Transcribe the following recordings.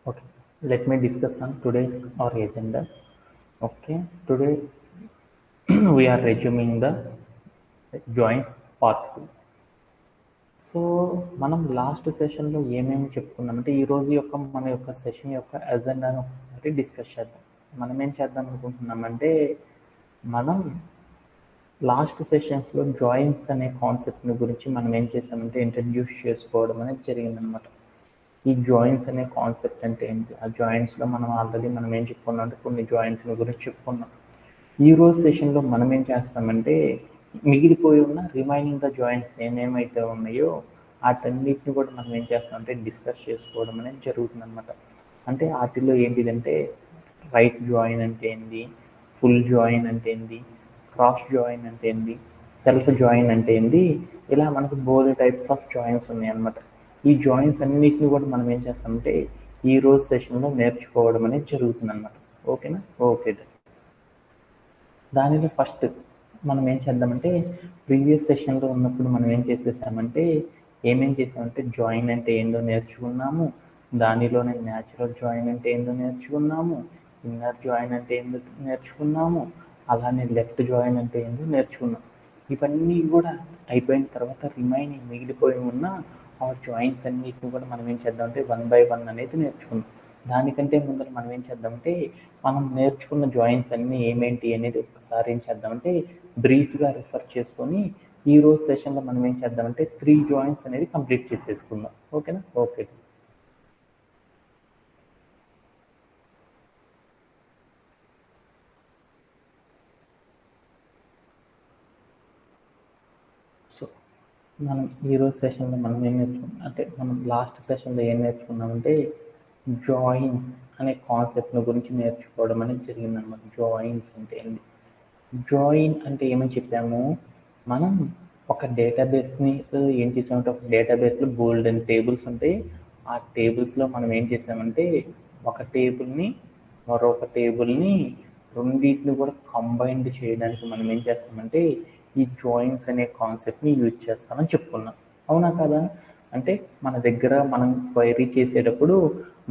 Okay, let me discuss on today's our agenda. Okay, today we are resuming the joints part 2. So మనం last సెషన్లో ఏమేమి చెప్పుకున్నామంటే ఈ రోజు యొక్క మన యొక్క సెషన్ యొక్క ఎజెండాను ఒకసారి డిస్కస్ చేద్దాం. మనం ఏం చేద్దాం అనుకుంటున్నామంటే మనం లాస్ట్ సెషన్స్లో జాయింట్స్ అనే కాన్సెప్ట్ని గురించి మనం ఏం చేసామంటే ఇంట్రడ్యూస్ చేసుకోవడం అనేది జరిగిందనమాట. ఈ జాయింట్స్ అనే కాన్సెప్ట్ అంటే ఏంటి, ఆ జాయింట్స్లో మనం ఆల్రెడీ మనం ఏం చెప్పుకున్నాం అంటే కొన్ని జాయింట్స్ గురించి చెప్పుకున్నాం. ఈ రోజు సెషన్లో మనం ఏం చేస్తామంటే మిగిలిపోయి ఉన్న రిమైనింగ్ ద జాయింట్స్ ఏమేమైతే ఉన్నాయో వాటన్నిటిని కూడా మనం ఏం చేస్తామంటే డిస్కస్ చేసుకోవడం అనేది జరుగుతుంది అనమాట. అంటే వాటిలో ఏంటిదంటే రైట్ జాయిన్ అంటే ఏంది, ఫుల్ జాయిన్ అంటే ఏంది, క్రాస్ జాయిన్ అంటే ఏంది, సెల్ఫ్ జాయిన్ అంటే ఏంది, ఇలా మనకు బోల్డ్ టైప్స్ ఆఫ్ జాయిన్స్ ఉన్నాయి అనమాట. ఈ జాయిన్స్ అన్నిటిని కూడా మనం ఏం చేస్తామంటే ఈ రోజు సెషన్లో నేర్చుకోవడం అనేది జరుగుతుంది అనమాట. ఓకేనా? ఓకే. దానిలో ఫస్ట్ మనం ఏం చేద్దామంటే ప్రీవియస్ సెషన్లో ఉన్నప్పుడు మనం ఏం చేసేసామంటే ఏమేం చేసామంటే జాయిన్ అంటే ఏందో నేర్చుకున్నాము, దానిలోనే న్యాచురల్ జాయిన్ అంటే ఏందో నేర్చుకున్నాము, ఇన్నర్ జాయిన్ అంటే ఏందో నేర్చుకున్నాము, అలానే లెఫ్ట్ జాయిన్ అంటే ఏందో నేర్చుకున్నాం. ఇవన్నీ కూడా అయిపోయిన తర్వాత రిమైనింగ్ మిగిలిపోయి ఉన్న ఆ జాయిన్స్ అన్నిటిని కూడా మనం ఏం చేద్దామంటే 1 by 1 అనేది నేర్చుకున్నాం. దానికంటే ముందర మనం ఏం చేద్దామంటే మనం నేర్చుకున్న జాయిన్స్ అన్నీ ఏమేంటి అనేది ఒకసారి ఏం చేద్దామంటే బ్రీఫ్గా రిఫర్ చేసుకొని ఈ రోజు సెషన్లో మనం ఏం చేద్దామంటే 3 జాయిన్స్ అనేది కంప్లీట్ చేసేసుకుందాం. ఓకేనా? ఓకే. సో మనం ఈరోజు సెషన్లో మనం ఏం నేర్చుకున్నాం అంటే మనం లాస్ట్ సెషన్లో ఏం నేర్చుకున్నామంటే జాయిన్స్ అనే కాన్సెప్ట్ని గురించి నేర్చుకోవడం అనేది జరిగిందనమాట. జాయిన్స్ అంటే ఏంటి, జాయిన్ అంటే ఏమని చెప్పాము, మనం ఒక డేటాబేస్ని ఏం చేసామంటే ఒక డేటాబేస్లో గోల్డెన్ టేబుల్స్ ఉంటాయి. ఆ టేబుల్స్లో మనం ఏం చేసామంటే ఒక టేబుల్ని మరొక టేబుల్ని రెండింటిని కూడా కంబైన్డ్ చేయడానికి మనం ఏం చేస్తామంటే ఈ జాయిన్స్ అనే కాన్సెప్ట్ని యూజ్ చేస్తామని చెప్పుకున్నాం. అవునా కదా? అంటే మన దగ్గర మనం క్వైరీ చేసేటప్పుడు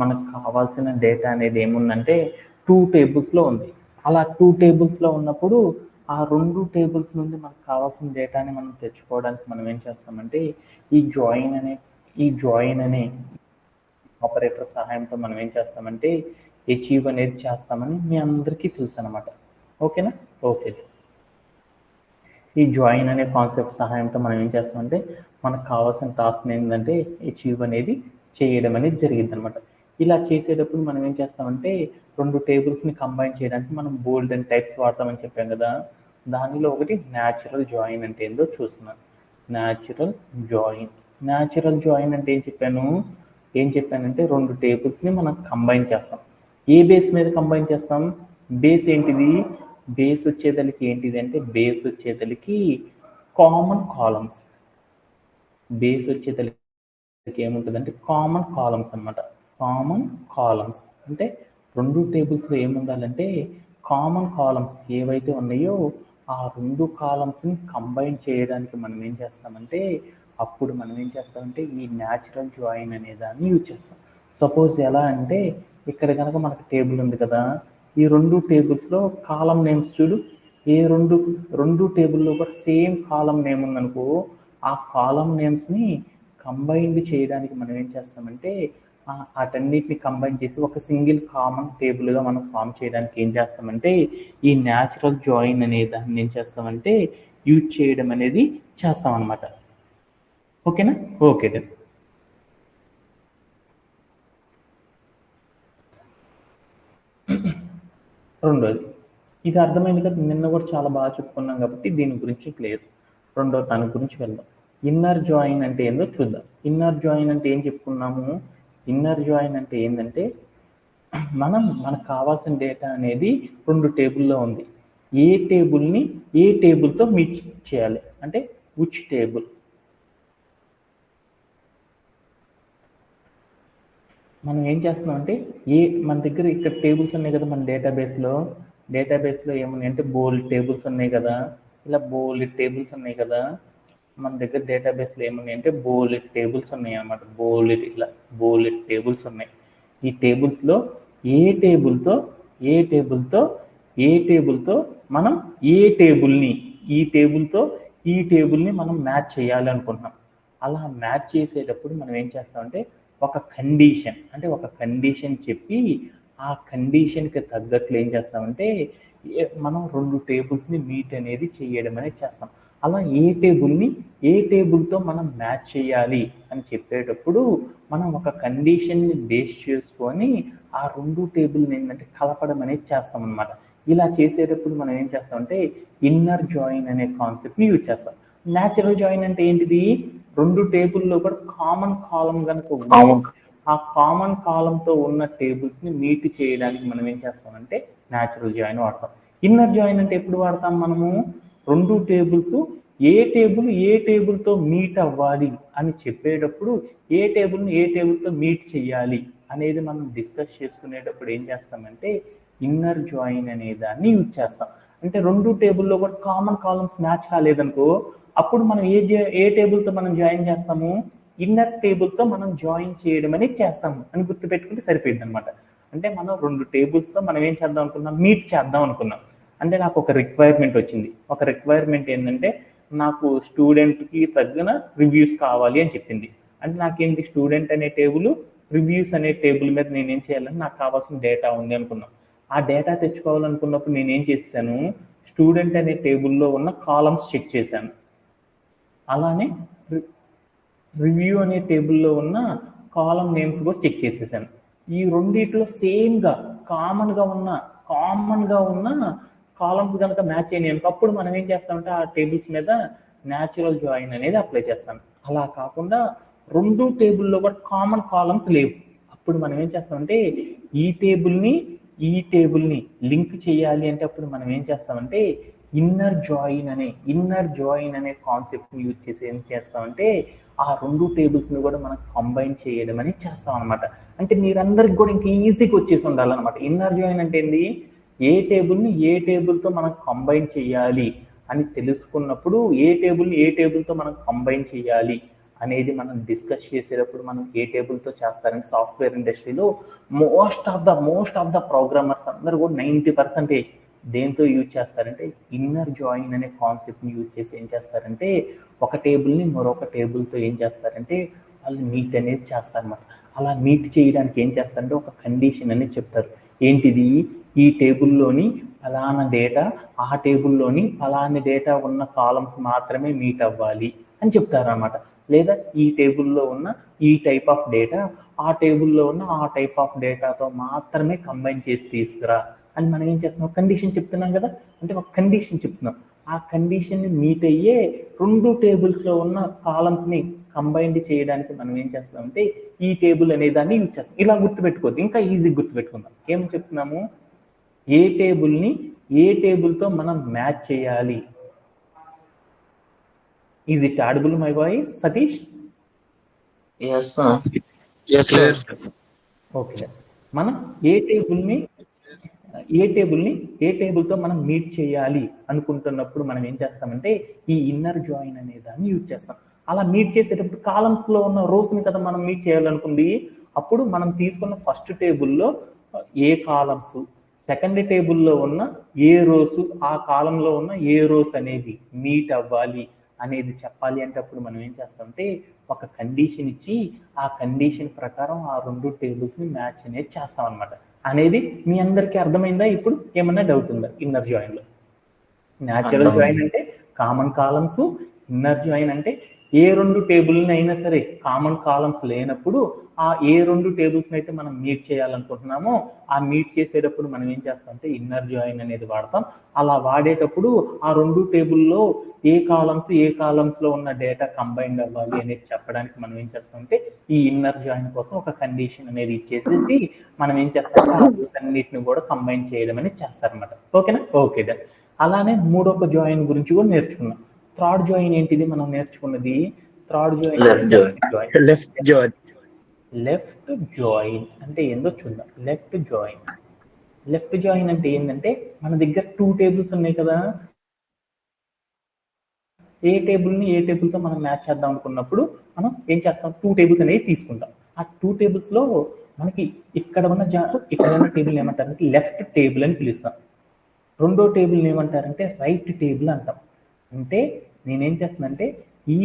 మనకు కావాల్సిన డేటా అనేది ఏముందంటే 2 టేబుల్స్లో ఉంది. అలా 2 టేబుల్స్లో ఉన్నప్పుడు ఆ 2 టేబుల్స్ నుండి మనకు కావాల్సిన డేటాని మనం తెచ్చుకోవడానికి మనం ఏం చేస్తామంటే ఈ జాయిన్ అనే ఆపరేటర్ సహాయంతో మనం ఏం చేస్తామంటే అచీవ్ అనేది చేస్తామని మీ అందరికీ తెలుసు అనమాట. ఓకేనా? ఓకే. ఈ జాయిన్ అనే కాన్సెప్ట్ సహాయంతో మనం ఏం చేస్తామంటే మనకు కావాల్సిన టాస్క్ ఏంటంటే అచీవ్ అనేది చేయడం అనేది జరిగింది అనమాట. ఇలా చేసేటప్పుడు మనం ఏం చేస్తామంటే 2 టేబుల్స్ని కంబైన్ చేయడానికి మనం బోల్డ్ అండ్ టైప్స్ వాడతామని చెప్పాం కదా. దానిలో ఒకటి న్యాచురల్ జాయిన్ అంటే ఏందో చూస్తున్నాం. Natural join. న్యాచురల్ జాయిన్ అంటే ఏం చెప్పానంటే 2 టేబుల్స్ని మనం కంబైన్ చేస్తాం. ఏ బేస్ మీద కంబైన్ చేస్తాం? బేస్ ఏంటిది? బేస్ వచ్చేదలికి ఏంటిది అంటే బేస్ వచ్చేదలికి కామన్ కాలమ్స్. బేస్ వచ్చేదలికి ఏముంటుందంటే కామన్ కాలమ్స్ అనమాట. కామన్ కాలమ్స్ అంటే 2 టేబుల్స్లో ఏముండాలంటే కామన్ కాలమ్స్ ఏవైతే ఉన్నాయో ఆ 2 కాలమ్స్ని కంబైన్ చేయడానికి మనం ఏం చేస్తామంటే అప్పుడు మనం ఏం చేస్తామంటే ఈ న్యాచురల్ జాయిన్ అనే దాన్ని యూజ్ చేస్తాం. సపోజ్ ఎలా అంటే ఇక్కడ కనుక మనకు టేబుల్ ఉంది కదా, ఈ 2 టేబుల్స్లో కాలం నేమ్స్ చూడు, ఏ రెండు టేబుల్లో కూడా సేమ్ కాలం నేమ్ ఉందనుకో ఆ కాలం నేమ్స్ని కంబైన్డ్ చేయడానికి మనం ఏం చేస్తామంటే వాటన్నిటిని కంబైన్ చేసి ఒక సింగిల్ కామన్ టేబుల్గా మనం ఫామ్ చేయడానికి ఏం చేస్తామంటే ఈ న్యాచురల్ జాయిన్ అనే దాన్ని ఏం చేస్తామంటే యూజ్ చేయడం అనేది చేస్తాం అనమాట. ఓకేనా? ఓకే. రెండోది ఇది అర్థమైంది కదా, నిన్న కూడా చాలా బాగా చెప్పుకున్నాం కాబట్టి దీని గురించి క్లియర్. రెండో దాని గురించి వెళ్దాం. ఇన్నర్ జాయిన్ అంటే ఏందో చూద్దాం. ఇన్నర్ జాయిన్ అంటే ఏం చెప్పుకున్నాము? ఇన్నర్ జాయిన్ అంటే ఏంటంటే మనకు కావాల్సిన డేటా అనేది 2 టేబుల్లో ఉంది. ఏ టేబుల్ని ఏ టేబుల్తో మిక్స్ చేయాలి అంటే విచ్ టేబుల్. మనం ఏం చేస్తున్నాం అంటే మన దగ్గర ఇక్కడ టేబుల్స్ ఉన్నాయి కదా, మన డేటాబేస్లో ఏమున్నాయి అంటే బోల్డ్ టేబుల్స్ ఉన్నాయి కదా, ఇలా బోల్డ్ టేబుల్స్ ఉన్నాయి కదా. మన దగ్గర డేటాబేస్లో ఏమున్నాయి అంటే బోల్డ్ టేబుల్స్ ఉన్నాయి అన్నమాట. బోల్డ్ టేబుల్స్ ఉన్నాయి. ఈ టేబుల్స్లో ఏ టేబుల్తో మనం ఈ టేబుల్ని మనం మ్యాచ్ చేయాలి అనుకుంటున్నాం. అలా మ్యాచ్ చేసేటప్పుడు మనం ఏం చేస్తామంటే ఒక కండిషన్ చెప్పి ఆ కండిషన్కి తగ్గట్లు ఏం చేస్తామంటే మనం 2 టేబుల్స్ని మీట్ అనేది చేయడం అనేది చేస్తాం. అలా ఏ టేబుల్తో మనం మ్యాచ్ చేయాలి అని చెప్పేటప్పుడు మనం ఒక కండిషన్ని బేస్ చేసుకొని ఆ 2 టేబుల్ని ఏంటంటే కలపడం అనేది చేస్తాం అనమాట. ఇలా చేసేటప్పుడు మనం ఏం చేస్తామంటే ఇన్నర్ జాయిన్ అనే కాన్సెప్ట్ని యూజ్ చేస్తాం. న్యాచురల్ జాయిన్ అంటే ఏంటిది? 2 టేబుల్లో కూడా కామన్ కాలం కనుక ఆ కామన్ కాలంతో ఉన్న టేబుల్స్ని మీట్ చేయడానికి మనం ఏం చేస్తామంటే న్యాచురల్ జాయిన్ వాడతాం. ఇన్నర్ జాయిన్ అంటే ఎప్పుడు వాడతాం మనము? 2 టేబుల్స్ ఏ టేబుల్తో మీట్ అవ్వాలి అని చెప్పేటప్పుడు ఏ టేబుల్తో మీట్ చేయాలి అనేది మనం డిస్కస్ చేసుకునేటప్పుడు ఏం చేస్తామంటే ఇన్నర్ జాయిన్ అనే దాన్ని యూజ్ చేస్తాం. అంటే 2 టేబుల్లో కూడా కామన్ కాలమ్స్ మ్యాచ్ కాలేదనుకో అప్పుడు మనం ఏ టేబుల్తో మనం జాయిన్ చేస్తాము? ఇన్నర్ టేబుల్తో మనం జాయిన్ చేయడం అనేది చేస్తాము అని గుర్తుపెట్టుకుంటే సరిపోయింది అనమాట. అంటే మనం 2 టేబుల్స్తో మనం ఏం చేద్దాం అనుకున్నాం? మీట్ చేద్దాం అనుకున్నాం. అంటే నాకు ఒక రిక్వైర్మెంట్ వచ్చింది. ఒక రిక్వైర్మెంట్ ఏంటంటే నాకు స్టూడెంట్కి తగ్గిన రివ్యూస్ కావాలి అని చెప్పింది. అంటే నాకేంటి స్టూడెంట్ అనే టేబుల్, రివ్యూస్ అనే టేబుల్ మీద నేను ఏం చేయాలని నాకు కావాల్సిన డేటా ఉంది అనుకున్నాం. ఆ డేటా తెచ్చుకోవాలనుకున్నప్పుడు నేను ఏం చేశాను? స్టూడెంట్ అనే టేబుల్లో ఉన్న కాలమ్స్ చెక్ చేశాను. అలానే రివ్యూ అనే టేబుల్లో ఉన్న కాలం నేమ్స్ కూడా చెక్ చేసేసాను. ఈ రెండిట్లో సేమ్గా కామన్గా ఉన్న కాలమ్స్ కనుక మ్యాచ్ అయినాయి అనుకో అప్పుడు మనం ఏం చేస్తామంటే ఆ టేబుల్స్ మీద న్యాచురల్ జాయిన్ అనేది అప్లై చేస్తాం. అలా కాకుండా 2 టేబుల్లో కూడా కామన్ కాలమ్స్ లేవు. అప్పుడు మనం ఏం చేస్తామంటే ఈ టేబుల్ని లింక్ చేయాలి అంటే అప్పుడు మనం ఏం చేస్తామంటే ఇన్నర్ జాయిన్ అనే కాన్సెప్ట్ని యూజ్ చేసి ఏం చేస్తామంటే ఆ 2 టేబుల్స్ని కూడా మనం కంబైన్ చేయడం అనేది చేస్తాం అనమాట. అంటే మీరందరికి కూడా ఇంకా ఈజీగా వచ్చేసి ఉండాలన్నమాట. ఇన్నర్ జాయిన్ అంటే ఏంది? ఏ టేబుల్తో మనం కంబైన్ చేయాలి అని తెలుసుకున్నప్పుడు ఏ టేబుల్తో మనం కంబైన్ చేయాలి అనేది మనం డిస్కస్ చేసేటప్పుడు మనం ఏ టేబుల్తో చేస్తారని సాఫ్ట్వేర్ ఇండస్ట్రీలో మోస్ట్ ఆఫ్ ద ప్రోగ్రామర్స్ అందరూ కూడా 90% దేంతో యూజ్ చేస్తారంటే ఇన్నర్ జాయిన్ అనే కాన్సెప్ట్ని యూజ్ చేసి ఏం చేస్తారంటే ఒక టేబుల్ని మరొక టేబుల్తో ఏం చేస్తారంటే వాళ్ళు మీట్ అనేది చేస్తారన్నమాట. అలా మీట్ చేయడానికి ఏం చేస్తారంటే ఒక కండిషన్ అనేది చెప్తారు. ఏంటిది? ఈ టేబుల్లోని ఫలానా డేటా ఆ టేబుల్లోని ఫలానా డేటా ఉన్న కాలమ్స్ మాత్రమే మీట్ అవ్వాలి అని చెప్తారన్నమాట. లేదా ఈ టేబుల్లో ఉన్న ఈ టైప్ ఆఫ్ డేటా ఆ టేబుల్లో ఉన్న ఆ టైప్ ఆఫ్ డేటాతో మాత్రమే కంబైన్ చేసి తీసుకురా అని మనం ఏం చేస్తున్నాం? కండిషన్ చెప్తున్నాం కదా. అంటే ఒక కండిషన్ చెప్తున్నాం. ఆ కండిషన్ని మీట్ అయ్యే 2 టేబుల్స్లో ఉన్న కాలమ్స్ని కంబైన్డ్ చేయడానికి మనం ఏం చేస్తామంటే ఈ టేబుల్ అనే దాన్ని యూజ్ చేస్తాం. ఇలా గుర్తుపెట్టుకోవద్దు, ఇంకా ఈజీగా గుర్తుపెట్టుకుందాం. ఏం చెప్తున్నాము? ఏ టేబుల్తో మనం మ్యాచ్ చేయాలి. Is it audible my voice, Satish? Yes, sir. Yes, sir. Okay. మనం ఏ టేబుల్తో మనం మీట్ చేయాలి అనుకుంటున్నప్పుడు మనం ఏం చేస్తామంటే ఈ ఇన్నర్ జాయిన్ అనే దాన్ని యూజ్ చేస్తాం. అలా మీట్ చేసేటప్పుడు కాలమ్స్లో ఉన్న రోస్ని కదా మనం మీట్ చేయాలనుకుంది. అప్పుడు మనం తీసుకున్న ఫస్ట్ టేబుల్లో ఏ కాలమ్స్, సెకండ్ టేబుల్లో ఉన్న ఏ రోస్, ఆ కాలంలో ఉన్న ఏ రోస్ అనేది మీట్ అవ్వాలి అనేది చెప్పాలి అంటే అప్పుడు మనం ఏం చేస్తామంటే ఒక కండిషన్ ఇచ్చి ఆ కండిషన్ ప్రకారం ఆ 2 టేబుల్స్ని మ్యాచ్ అనేది చేస్తాం అనమాట. అనేది మీ అందరికీ అర్థమైందా? ఇప్పుడు ఏమన్నా డౌట్ ఉందా? ఇన్నర్ జాయిన్లో న్యాచురల్ జాయిన్ అంటే కామన్ కాలమ్స్, ఇన్నర్ జాయిన్ అంటే ఏ 2 టేబుల్ని అయినా సరే కామన్ కాలమ్స్ లేనప్పుడు ఆ ఏ 2 టేబుల్స్ని అయితే మనం మీట్ చేయాలనుకుంటున్నామో ఆ మీట్ చేసేటప్పుడు మనం ఏం చేస్తామంటే ఇన్నర్ జాయిన్ అనేది వాడతాం. అలా వాడేటప్పుడు ఆ 2 టేబుల్లో ఏ కాలమ్స్లో ఉన్న డేటా కంబైన్డ్ అవ్వాలి అనేది చెప్పడానికి మనం ఏం చేస్తామంటే ఈ ఇన్నర్ జాయిన్ కోసం ఒక కండిషన్ అనేది ఇచ్చేసేసి మనం ఏం చేస్తామంటే ఆ రూల్స్ అన్నిటిని కూడా కంబైన్ చేయడం అనేది చేస్తారనమాట. ఓకేనా? Okay done. అలానే మూడొక జాయిన్ గురించి కూడా నేర్చుకున్నాం. థర్డ్ జాయిన్ ఏంటిది మనం నేర్చుకున్నది? థర్డ్ జాయిన్ లెఫ్ట్ జాయిన్ అంటే ఏందో చూద్దాం. లెఫ్ట్ జాయిన్ అంటే ఏంటంటే మన దగ్గర 2 టేబుల్స్ ఉన్నాయి కదా. ఏ టేబుల్తో మనం మ్యాచ్ చేద్దాం అనుకున్నప్పుడు మనం ఏం చేస్తాం? 2 టేబుల్స్ అనేవి తీసుకుంటాం. ఆ 2 టేబుల్స్లో మనకి ఇక్కడ ఉన్న టేబుల్ ఏమంటారంటే లెఫ్ట్ టేబుల్ అని పిలుస్తాం. రెండో టేబుల్ని ఏమంటారంటే రైట్ టేబుల్ అంటాం. అంటే నేనేం చేస్తున్నానంటే ఈ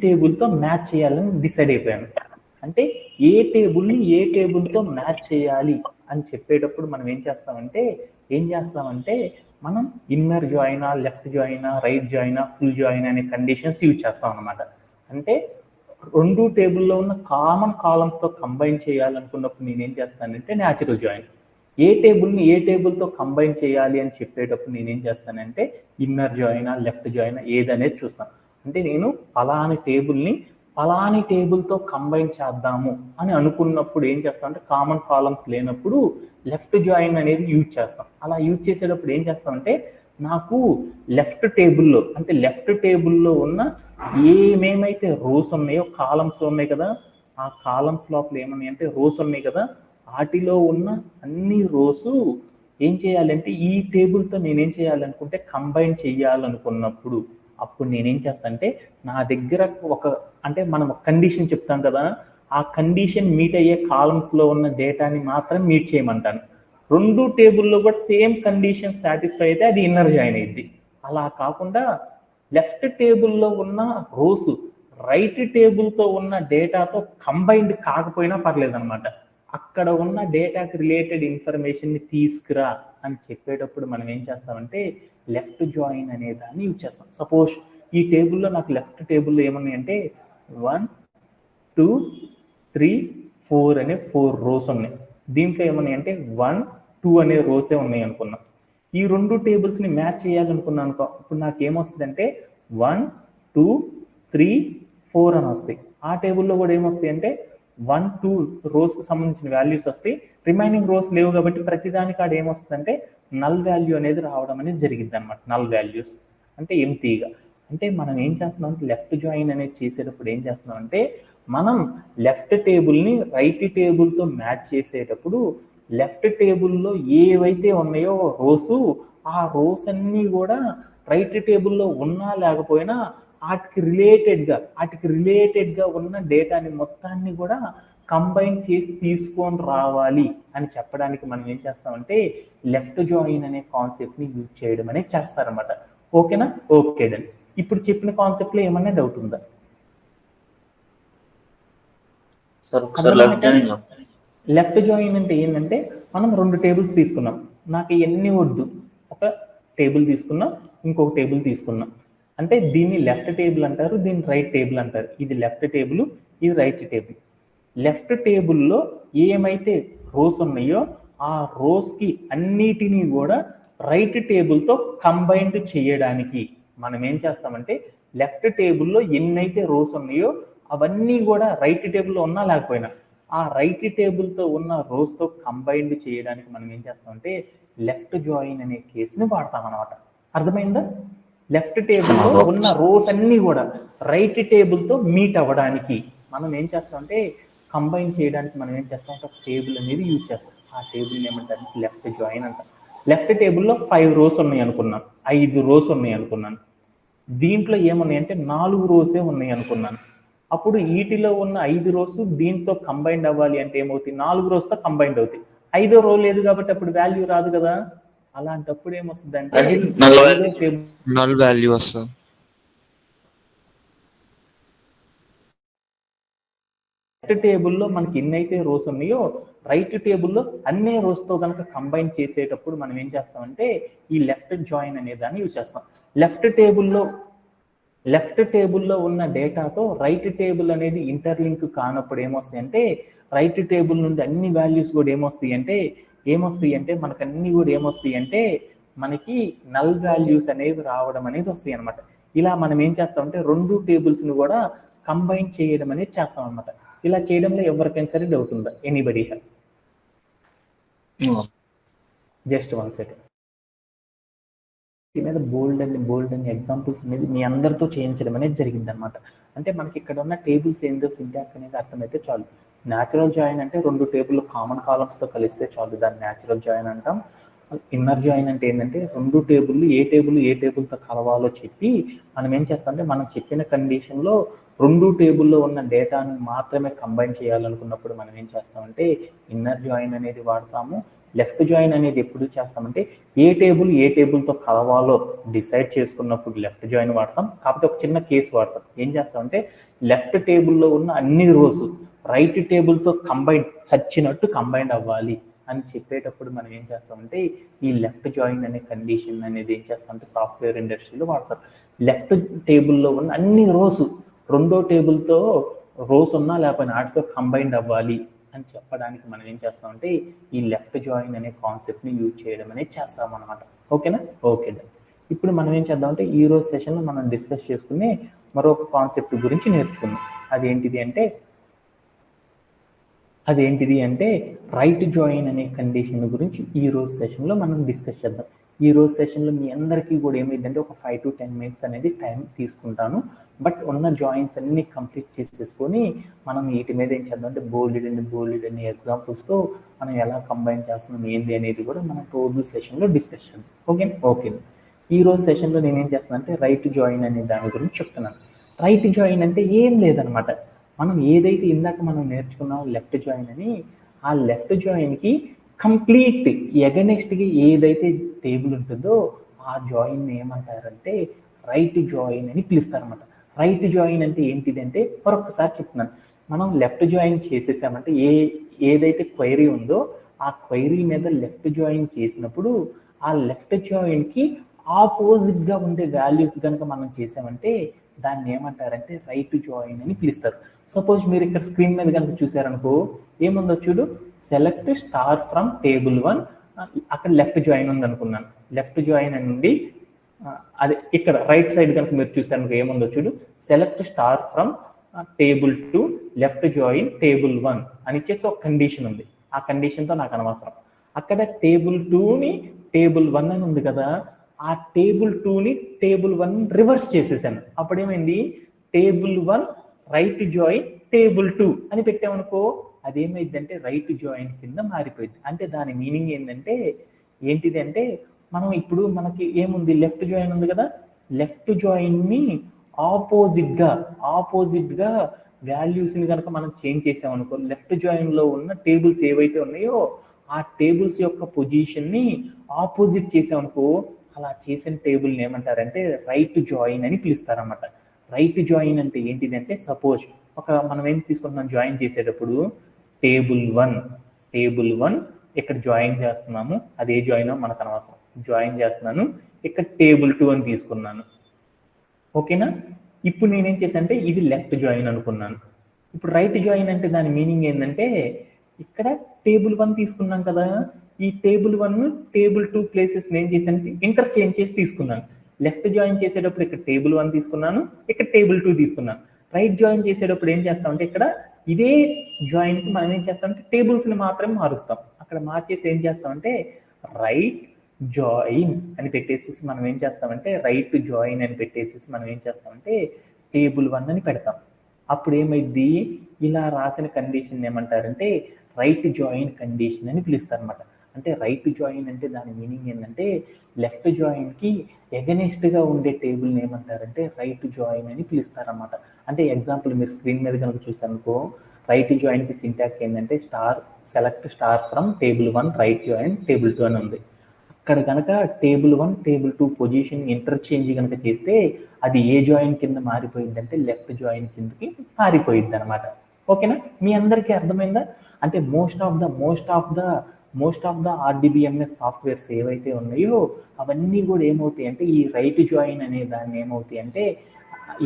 టేబుల్తో మ్యాచ్ చేయాలని డిసైడ్ అయిపోయాను. అంటే ఏ టేబుల్ని ఏ టేబుల్తో మ్యాచ్ చేయాలి అని చెప్పేటప్పుడు మనం ఏం చేస్తామంటే మనం ఇన్నర్ జాయినా, లెఫ్ట్ జాయినా, రైట్ జాయినా, ఫుల్ జాయిన్ అనే కండిషన్స్ యూజ్ చేస్తాం అనమాట. అంటే రెండు టేబుల్లో ఉన్న కామన్ కాలమ్స్తో కంబైన్ చేయాలనుకున్నప్పుడు నేనేం చేస్తానంటే న్యాచురల్ జాయిన్. ఏ టేబుల్ని ఏ టేబుల్తో కంబైన్ చేయాలి అని చెప్పేటప్పుడు నేనేం చేస్తానంటే ఇన్నర్ జాయినా, లెఫ్ట్ జాయినా ఏదనేది చూస్తాను. అంటే నేను పలాని టేబుల్తో కంబైన్ చేద్దాము అని అనుకున్నప్పుడు ఏం చేస్తామంటే కామన్ కాలమ్స్ లేనప్పుడు లెఫ్ట్ జాయిన్ అనేది యూజ్ చేస్తాం. అలా యూజ్ చేసేటప్పుడు ఏం చేస్తామంటే నాకు లెఫ్ట్ టేబుల్లో ఉన్న ఏమేమైతే రోస్ ఉన్నాయో, కాలమ్స్ ఉన్నాయి కదా, ఆ కాలమ్స్ లోపల ఏమన్నాయి అంటే రోస్ ఉన్నాయి కదా, వాటిలో ఉన్న అన్ని రోస్ ఏం చేయాలంటే ఈ టేబుల్తో నేనేం చేయాలనుకుంటే కంబైన్ చేయాలనుకున్నప్పుడు అప్పుడు నేనేం చేస్తానంటే నా దగ్గర మనం ఒక కండిషన్ చెప్తాం కదా, ఆ కండిషన్ మీట్ అయ్యే కాలమ్స్లో ఉన్న డేటాని మాత్రం మీట్ చేయమంటాను. రెండు టేబుల్లో కూడా సేమ్ కండిషన్ సాటిస్ఫై అయితే అది ఇన్నర్ జాయిన్ అయ్యింది. అలా కాకుండా లెఫ్ట్ టేబుల్లో ఉన్న రోస్ రైట్ టేబుల్తో ఉన్న డేటాతో కంబైన్డ్ కాకపోయినా పర్లేదన్నమాట. అక్కడ ఉన్న డేటాకి రిలేటెడ్ ఇన్ఫర్మేషన్ని తీసుకురా అని చెప్పేటప్పుడు మనం ఏం చేస్తామంటే లెఫ్ట్ జాయిన్ అనే దాన్ని యూజ్ చేస్తాం. సపోజ్ ఈ టేబుల్లో నాకు లెఫ్ట్ టేబుల్లో ఏమున్నాయి అంటే 1, 2, 3, 4 అనే 4 రోస్ ఉన్నాయి. దీంట్లో ఏమున్నాయి అంటే 1, 2 అనే రోసే ఉన్నాయి అనుకున్నాం. ఈ రెండు టేబుల్స్ని మ్యాచ్ చేయాలనుకున్నాను అనుకో, ఇప్పుడు నాకు ఏమొస్తుందంటే 1, 2, 3, 4 అని వస్తాయి. ఆ టేబుల్లో కూడా ఏమొస్తాయి అంటే 1, 2 రోస్కి సంబంధించిన వాల్యూస్ వస్తాయి. రిమైనింగ్ రోస్ లేవు కాబట్టి ప్రతిదానికి ఆడ ఏమొస్తుందంటే నల్ వాల్యూ అనేది రావడం అనేది జరిగింది అనమాట. నల్ వాల్యూస్ అంటే ఎంప్టీగా. అంటే మనం ఏం చేస్తున్నాం అంటే లెఫ్ట్ జాయిన్ అనేది చేసేటప్పుడు ఏం చేస్తున్నాం అంటే మనం లెఫ్ట్ టేబుల్ని రైట్ టేబుల్తో మ్యాచ్ చేసేటప్పుడు లెఫ్ట్ టేబుల్లో ఏవైతే ఉన్నాయో రోసు, ఆ రోస్ అన్నీ కూడా రైట్ టేబుల్లో ఉన్నా లేకపోయినా వాటికి రిలేటెడ్గా ఉన్న డేటాని మొత్తాన్ని కూడా కంబైన్ చేసి తీసుకొని రావాలి అని చెప్పడానికి మనం ఏం చేస్తామంటే లెఫ్ట్ జాయిన్ అనే కాన్సెప్ట్ని యూజ్ చేయడం అనేది చేస్తారన్నమాట. ఓకేనా? Okay then. ఇప్పుడు చెప్పిన కాన్సెప్ట్లో ఏమన్నా డౌట్ ఉందా? లెఫ్ట్ జాయిన్ అంటే ఏంటంటే మనం రెండు టేబుల్స్ తీసుకున్నాం, నాకు ఇవన్నీ వద్దు, ఒక టేబుల్ తీసుకున్నాం, ఇంకొక టేబుల్ తీసుకున్నాం. అంటే దీన్ని లెఫ్ట్ టేబుల్ అంటారు, దీన్ని రైట్ టేబుల్ అంటారు. ఇది లెఫ్ట్ టేబుల్, ఇది రైట్ టేబుల్. లెఫ్ట్ టేబుల్లో ఏమైతే రోస్ ఉన్నాయో ఆ రోస్కి అన్నిటినీ కూడా రైట్ టేబుల్తో కంబైన్డ్ చేయడానికి మనం ఏం చేస్తామంటే లెఫ్ట్ టేబుల్లో ఎన్నైతే రోస్ ఉన్నాయో అవన్నీ కూడా రైట్ టేబుల్లో ఉన్నా లేకపోయినా ఆ రైట్ టేబుల్తో ఉన్న రోస్తో కంబైన్డ్ చేయడానికి మనం ఏం చేస్తామంటే లెఫ్ట్ జాయిన్ అనే కేసుని వాడతాం అన్నమాట. అర్థమైందా? లెఫ్ట్ టేబుల్లో ఉన్న రోస్ అన్నీ కూడా రైట్ టేబుల్తో మీట్ అవ్వడానికి మనం ఏం చేస్తామంటే కంబైన్ చేయడానికి మనం ఏం చేస్తాం అంటే ఒక టేబుల్ అనేది యూజ్ చేస్తాం. ఆ టేబుల్ ఏమంటారు? లెఫ్ట్ జాయిన్ అంటాం. లెఫ్ట్ టేబుల్లో 5 రోస్ ఉన్నాయి అనుకున్నాను, 5 రోస్ ఉన్నాయి అనుకున్నాను. దీంట్లో ఏమున్నాయి అంటే 4 రోసే ఉన్నాయి అనుకున్నాను. అప్పుడు వీటిలో ఉన్న 5 రోస్ దీంతో కంబైండ్ అవ్వాలి అంటే ఏమవుతుంది? 4 రోస్తో కంబైండ్ అవుతాయి. 5వ రో లేదు కాబట్టి అప్పుడు వాల్యూ రాదు కదా. అలాంటప్పుడు ఏమొస్తుంది అంటే నల్ వాల్యూ వస్తుంది. లెఫ్ట్ టేబుల్లో మనకి ఎన్నైతే రోస్ ఉన్నాయో రైట్ టేబుల్లో అన్ని రోస్తో కనుక కంబైన్ చేసేటప్పుడు మనం ఏం చేస్తామంటే ఈ లెఫ్ట్ జాయిన్ అనే దాన్ని యూజ్ చేస్తాం. లెఫ్ట్ టేబుల్లో ఉన్న డేటాతో రైట్ టేబుల్ అనేది ఇంటర్లింక్ కానప్పుడు ఏమొస్తాయి అంటే రైట్ టేబుల్ నుండి అన్ని వాల్యూస్ కూడా ఏమొస్తాయి అంటే మనకు అన్ని కూడా ఏమొస్తాయి అంటే మనకి నల్ వాల్యూస్ అనేవి రావడం అనేది వస్తాయి అనమాట. ఇలా మనం ఏం చేస్తామంటే రెండు టేబుల్స్ని కూడా కంబైన్ చేయడం అనేది చేస్తాం అనమాట. ఇలా చేయడంలో ఎవరికైనా సరే డౌట్ ఉందా? Anybody have? Just 1 second. మీద బోల్డ్ అండ్ ఎగ్జాంపుల్స్ అనేది మీ అందరితో చేయించడం అనేది జరిగింది అనమాట. అంటే మనకి ఇక్కడ ఉన్న టేబుల్స్ ఏందో సింటాక్స్ అనేది అర్థమైతే చాలు. న్యాచురల్ జాయిన్ అంటే రెండు టేబుల్ కామన్ కాలమ్స్తో కలిస్తే చాలు, దాన్ని న్యాచురల్ జాయిన్ అంటాం. ఇన్నర్ జాయిన్ అంటే ఏంటంటే రెండు టేబుల్ ఏ టేబుల్తో కలవాలో చెప్పి మనం ఏం చేస్తామంటే మనం చెప్పిన కండిషన్లో రెండు టేబుల్లో ఉన్న డేటాను మాత్రమే కంబైన్ చేయాలనుకున్నప్పుడు మనం ఏం చేస్తామంటే ఇన్నర్ జాయిన్ అనేది వాడతాము. లెఫ్ట్ జాయిన్ అనేది ఎప్పుడు చేస్తామంటే ఏ టేబుల్తో కలవాలో డిసైడ్ చేసుకున్నప్పుడు లెఫ్ట్ జాయిన్ వాడతాం. కాకపోతే ఒక చిన్న కేసు వాడతాం. ఏం చేస్తామంటే లెఫ్ట్ టేబుల్లో ఉన్న అన్ని రోస్ రైట్ టేబుల్తో చచ్చినట్టు కంబైండ్ అవ్వాలి అని చెప్పేటప్పుడు మనం ఏం చేస్తామంటే ఈ లెఫ్ట్ జాయిన్ అనే కండిషన్ అనేది ఏం చేస్తామంటే సాఫ్ట్వేర్ ఇండస్ట్రీలో వాడతాం. లెఫ్ట్ టేబుల్లో ఉన్న అన్ని రోస్ రెండో టేబుల్తో రోస్ ఉన్నా లేకపోతే వాటితో కంబైండ్ అవ్వాలి అని చెప్పడానికి మనం ఏం చేస్తామంటే ఈ లెఫ్ట్ జాయిన్ అనే కాన్సెప్ట్ని యూజ్ చేయడం అనేది చేస్తాం అనమాట. ఓకేనా? ఓకే. ఇప్పుడు మనం ఏం చేద్దామంటే ఈ రోజు సెషన్లో మనం డిస్కస్ చేసుకునే మరొక కాన్సెప్ట్ గురించి నేర్చుకుందాం. అదేంటిది అంటే రైట్ జాయిన్ అనే కండిషన్ గురించి ఈ రోజు సెషన్లో మనం డిస్కస్ చేద్దాం. ఈ రోజు సెషన్లో మీ అందరికీ కూడా ఏమైందంటే ఒక 5 to 10 minutes అనేది టైం తీసుకుంటాను. బట్ ఉన్న జాయిన్స్ అన్ని కంప్లీట్ చేసేసుకొని మనం వీటి మీద ఏం చేద్దాం అంటే బోల్డ్ అనే ఎగ్జాంపుల్స్తో మనం ఎలా కంబైన్ చేస్తున్నాం ఏంది అనేది కూడా మనం రోజు సెషన్లో డిస్కస్ చేద్దాం. ఓకే. ఈ రోజు సెషన్లో నేను ఏం చేస్తాను అంటే రైట్ జాయిన్ అనే దాని గురించి చెప్తున్నాను. రైట్ జాయిన్ అంటే ఏం లేదనమాట. మనం ఏదైతే ఇందాక మనం నేర్చుకున్నాం లెఫ్ట్ జాయిన్ అని, ఆ లెఫ్ట్ జాయిన్కి కంప్లీట్ ఎగనెస్ట్గా ఏదైతే టేబుల్ ఉంటుందో ఆ జాయిన్ ఏమంటారంటే రైట్ జాయిన్ అని పిలుస్తారనమాట. రైట్ జాయిన్ అంటే ఏంటిది అంటే మరొకసారి చెప్తున్నాను. మనం లెఫ్ట్ జాయిన్ చేసేసామంటే ఏదైతే క్వైరీ ఉందో ఆ క్వైరీ మీద లెఫ్ట్ జాయిన్ చేసినప్పుడు ఆ లెఫ్ట్ జాయిన్కి ఆపోజిట్గా ఉండే వాల్యూస్ కనుక మనం చేసామంటే దాన్ని ఏమంటారంటే రైట్ జాయిన్ అని పిలుస్తారు. సపోజ్ మీరు ఇక్కడ స్క్రీన్ మీద కనుక చూసారనుకో ఏముందో చూడు, సెలెక్ట్ స్టార్ ఫ్రమ్ టేబుల్ 1, అక్కడ లెఫ్ట్ జాయిన్ ఉంది అనుకున్నాను. లెఫ్ట్ జాయిన్ నుండి అదే ఇక్కడ రైట్ సైడ్ కనుక మీరు చూసారనుకో ఏముందో చూడు, select star from table 2 left join table 1 అని ఇచ్చేసి ఒక కండిషన్ ఉంది. ఆ కండిషన్తో నాకు అనవసరం. అక్కడ టేబుల్ 2ని టేబుల్ 1 అని ఉంది కదా, ఆ టేబుల్ 2ని టేబుల్ 1 రివర్స్ చేసేసాను. అప్పుడేమైంది టేబుల్ 1 రైట్ జాయిన్ టేబుల్ 2 అని పెట్టామనుకో అదేమైందంటే రైట్ జాయిన్ కింద మారిపోయింది. అంటే దాని మీనింగ్ ఏంటిది అంటే మనం ఇప్పుడు మనకి ఏముంది లెఫ్ట్ జాయిన్ ఉంది కదా, లెఫ్ట్ జాయిన్ని ఆపోజిట్గా వాల్యూస్ని కనుక మనం చేంజ్ చేసామనుకో లెఫ్ట్ జాయిన్లో ఉన్న టేబుల్స్ ఏవైతే ఉన్నాయో ఆ టేబుల్స్ యొక్క పొజిషన్ని ఆపోజిట్ చేసామనుకో అలా చేసిన టేబుల్ని ఏమంటారంటే రైట్ జాయిన్ అని పిలుస్తారన్నమాట. రైట్ జాయిన్ అంటే ఏంటిది అంటే సపోజ్ మనం ఏం తీసుకుంటున్నాం జాయిన్ చేసేటప్పుడు టేబుల్ 1 ఇక్కడ జాయిన్ చేస్తున్నాము. అదే జాయిన్ మనకు అనవసరం. జాయిన్ చేస్తున్నాను, ఇక్కడ టేబుల్ 2 అని తీసుకున్నాను. ఓకేనా? ఇప్పుడు నేనేం చేశాను అంటే ఇది లెఫ్ట్ జాయిన్ అనుకున్నాను. ఇప్పుడు రైట్ జాయిన్ అంటే దాని మీనింగ్ ఏంటంటే ఇక్కడ టేబుల్ 1 తీసుకున్నాం కదా, ఈ టేబుల్ 1 టేబుల్ 2 ప్లేసెస్ నేను చేశాను ఇంటర్చేంజ్ చేసి తీసుకున్నాను. లెఫ్ట్ జాయిన్ చేసేటప్పుడు ఇక్కడ టేబుల్ 1 తీసుకున్నాను, ఇక్కడ టేబుల్ 2 తీసుకున్నాను. రైట్ జాయిన్ చేసేటప్పుడు ఏం చేస్తామంటే ఇక్కడ ఇదే జాయిన్కి మనం ఏం చేస్తామంటే టేబుల్స్ని మాత్రమే మారుస్తాం. అక్కడ మార్చేసి ఏం చేస్తామంటే రైట్ జాయిన్ అని పెట్టేసి మనం ఏం చేస్తామంటే రైట్ జాయిన్ అని పెట్టేసి మనం ఏం చేస్తామంటే టేబుల్ 1 అని పెడతాం. అప్పుడు ఏమైంది ఇలా రాసిన కండిషన్ ఏమంటారంటే రైట్ జాయిన్ కండిషన్ అని పిలుస్తారు అనమాట. అంటే రైట్ జాయిన్ అంటే దాని మీనింగ్ ఏంటంటే లెఫ్ట్ జాయిన్కి ఎగనెస్ట్గా ఉండే టేబుల్ని ఏమంటారంటే రైట్ జాయిన్ అని పిలుస్తారన్నమాట. అంటే ఎగ్జాంపుల్ మీరు స్క్రీన్ మీద కనుక చూసారనుకో రైట్ జాయిన్కి సింటాక్స్ ఏంటంటే select star from table 1 right join table 2 అని ఉంది. అక్కడ కనుక టేబుల్ 1 టేబుల్ 2 పొజిషన్ ఇంటర్చేంజ్ కనుక చేస్తే అది ఏ జాయిన్ కింద మారిపోయింది అంటే లెఫ్ట్ జాయిన్ కిందకి మారిపోయింది అనమాట. ఓకేనా? మీ అందరికీ అర్థమైందా? అంటే most of the RDBMS softwares ఏవైతే ఉన్నాయో అవన్నీ కూడా ఏమవుతాయి అంటే ఈ రైట్ జాయిన్ అనే దాన్ని ఏమవుతాయి అంటే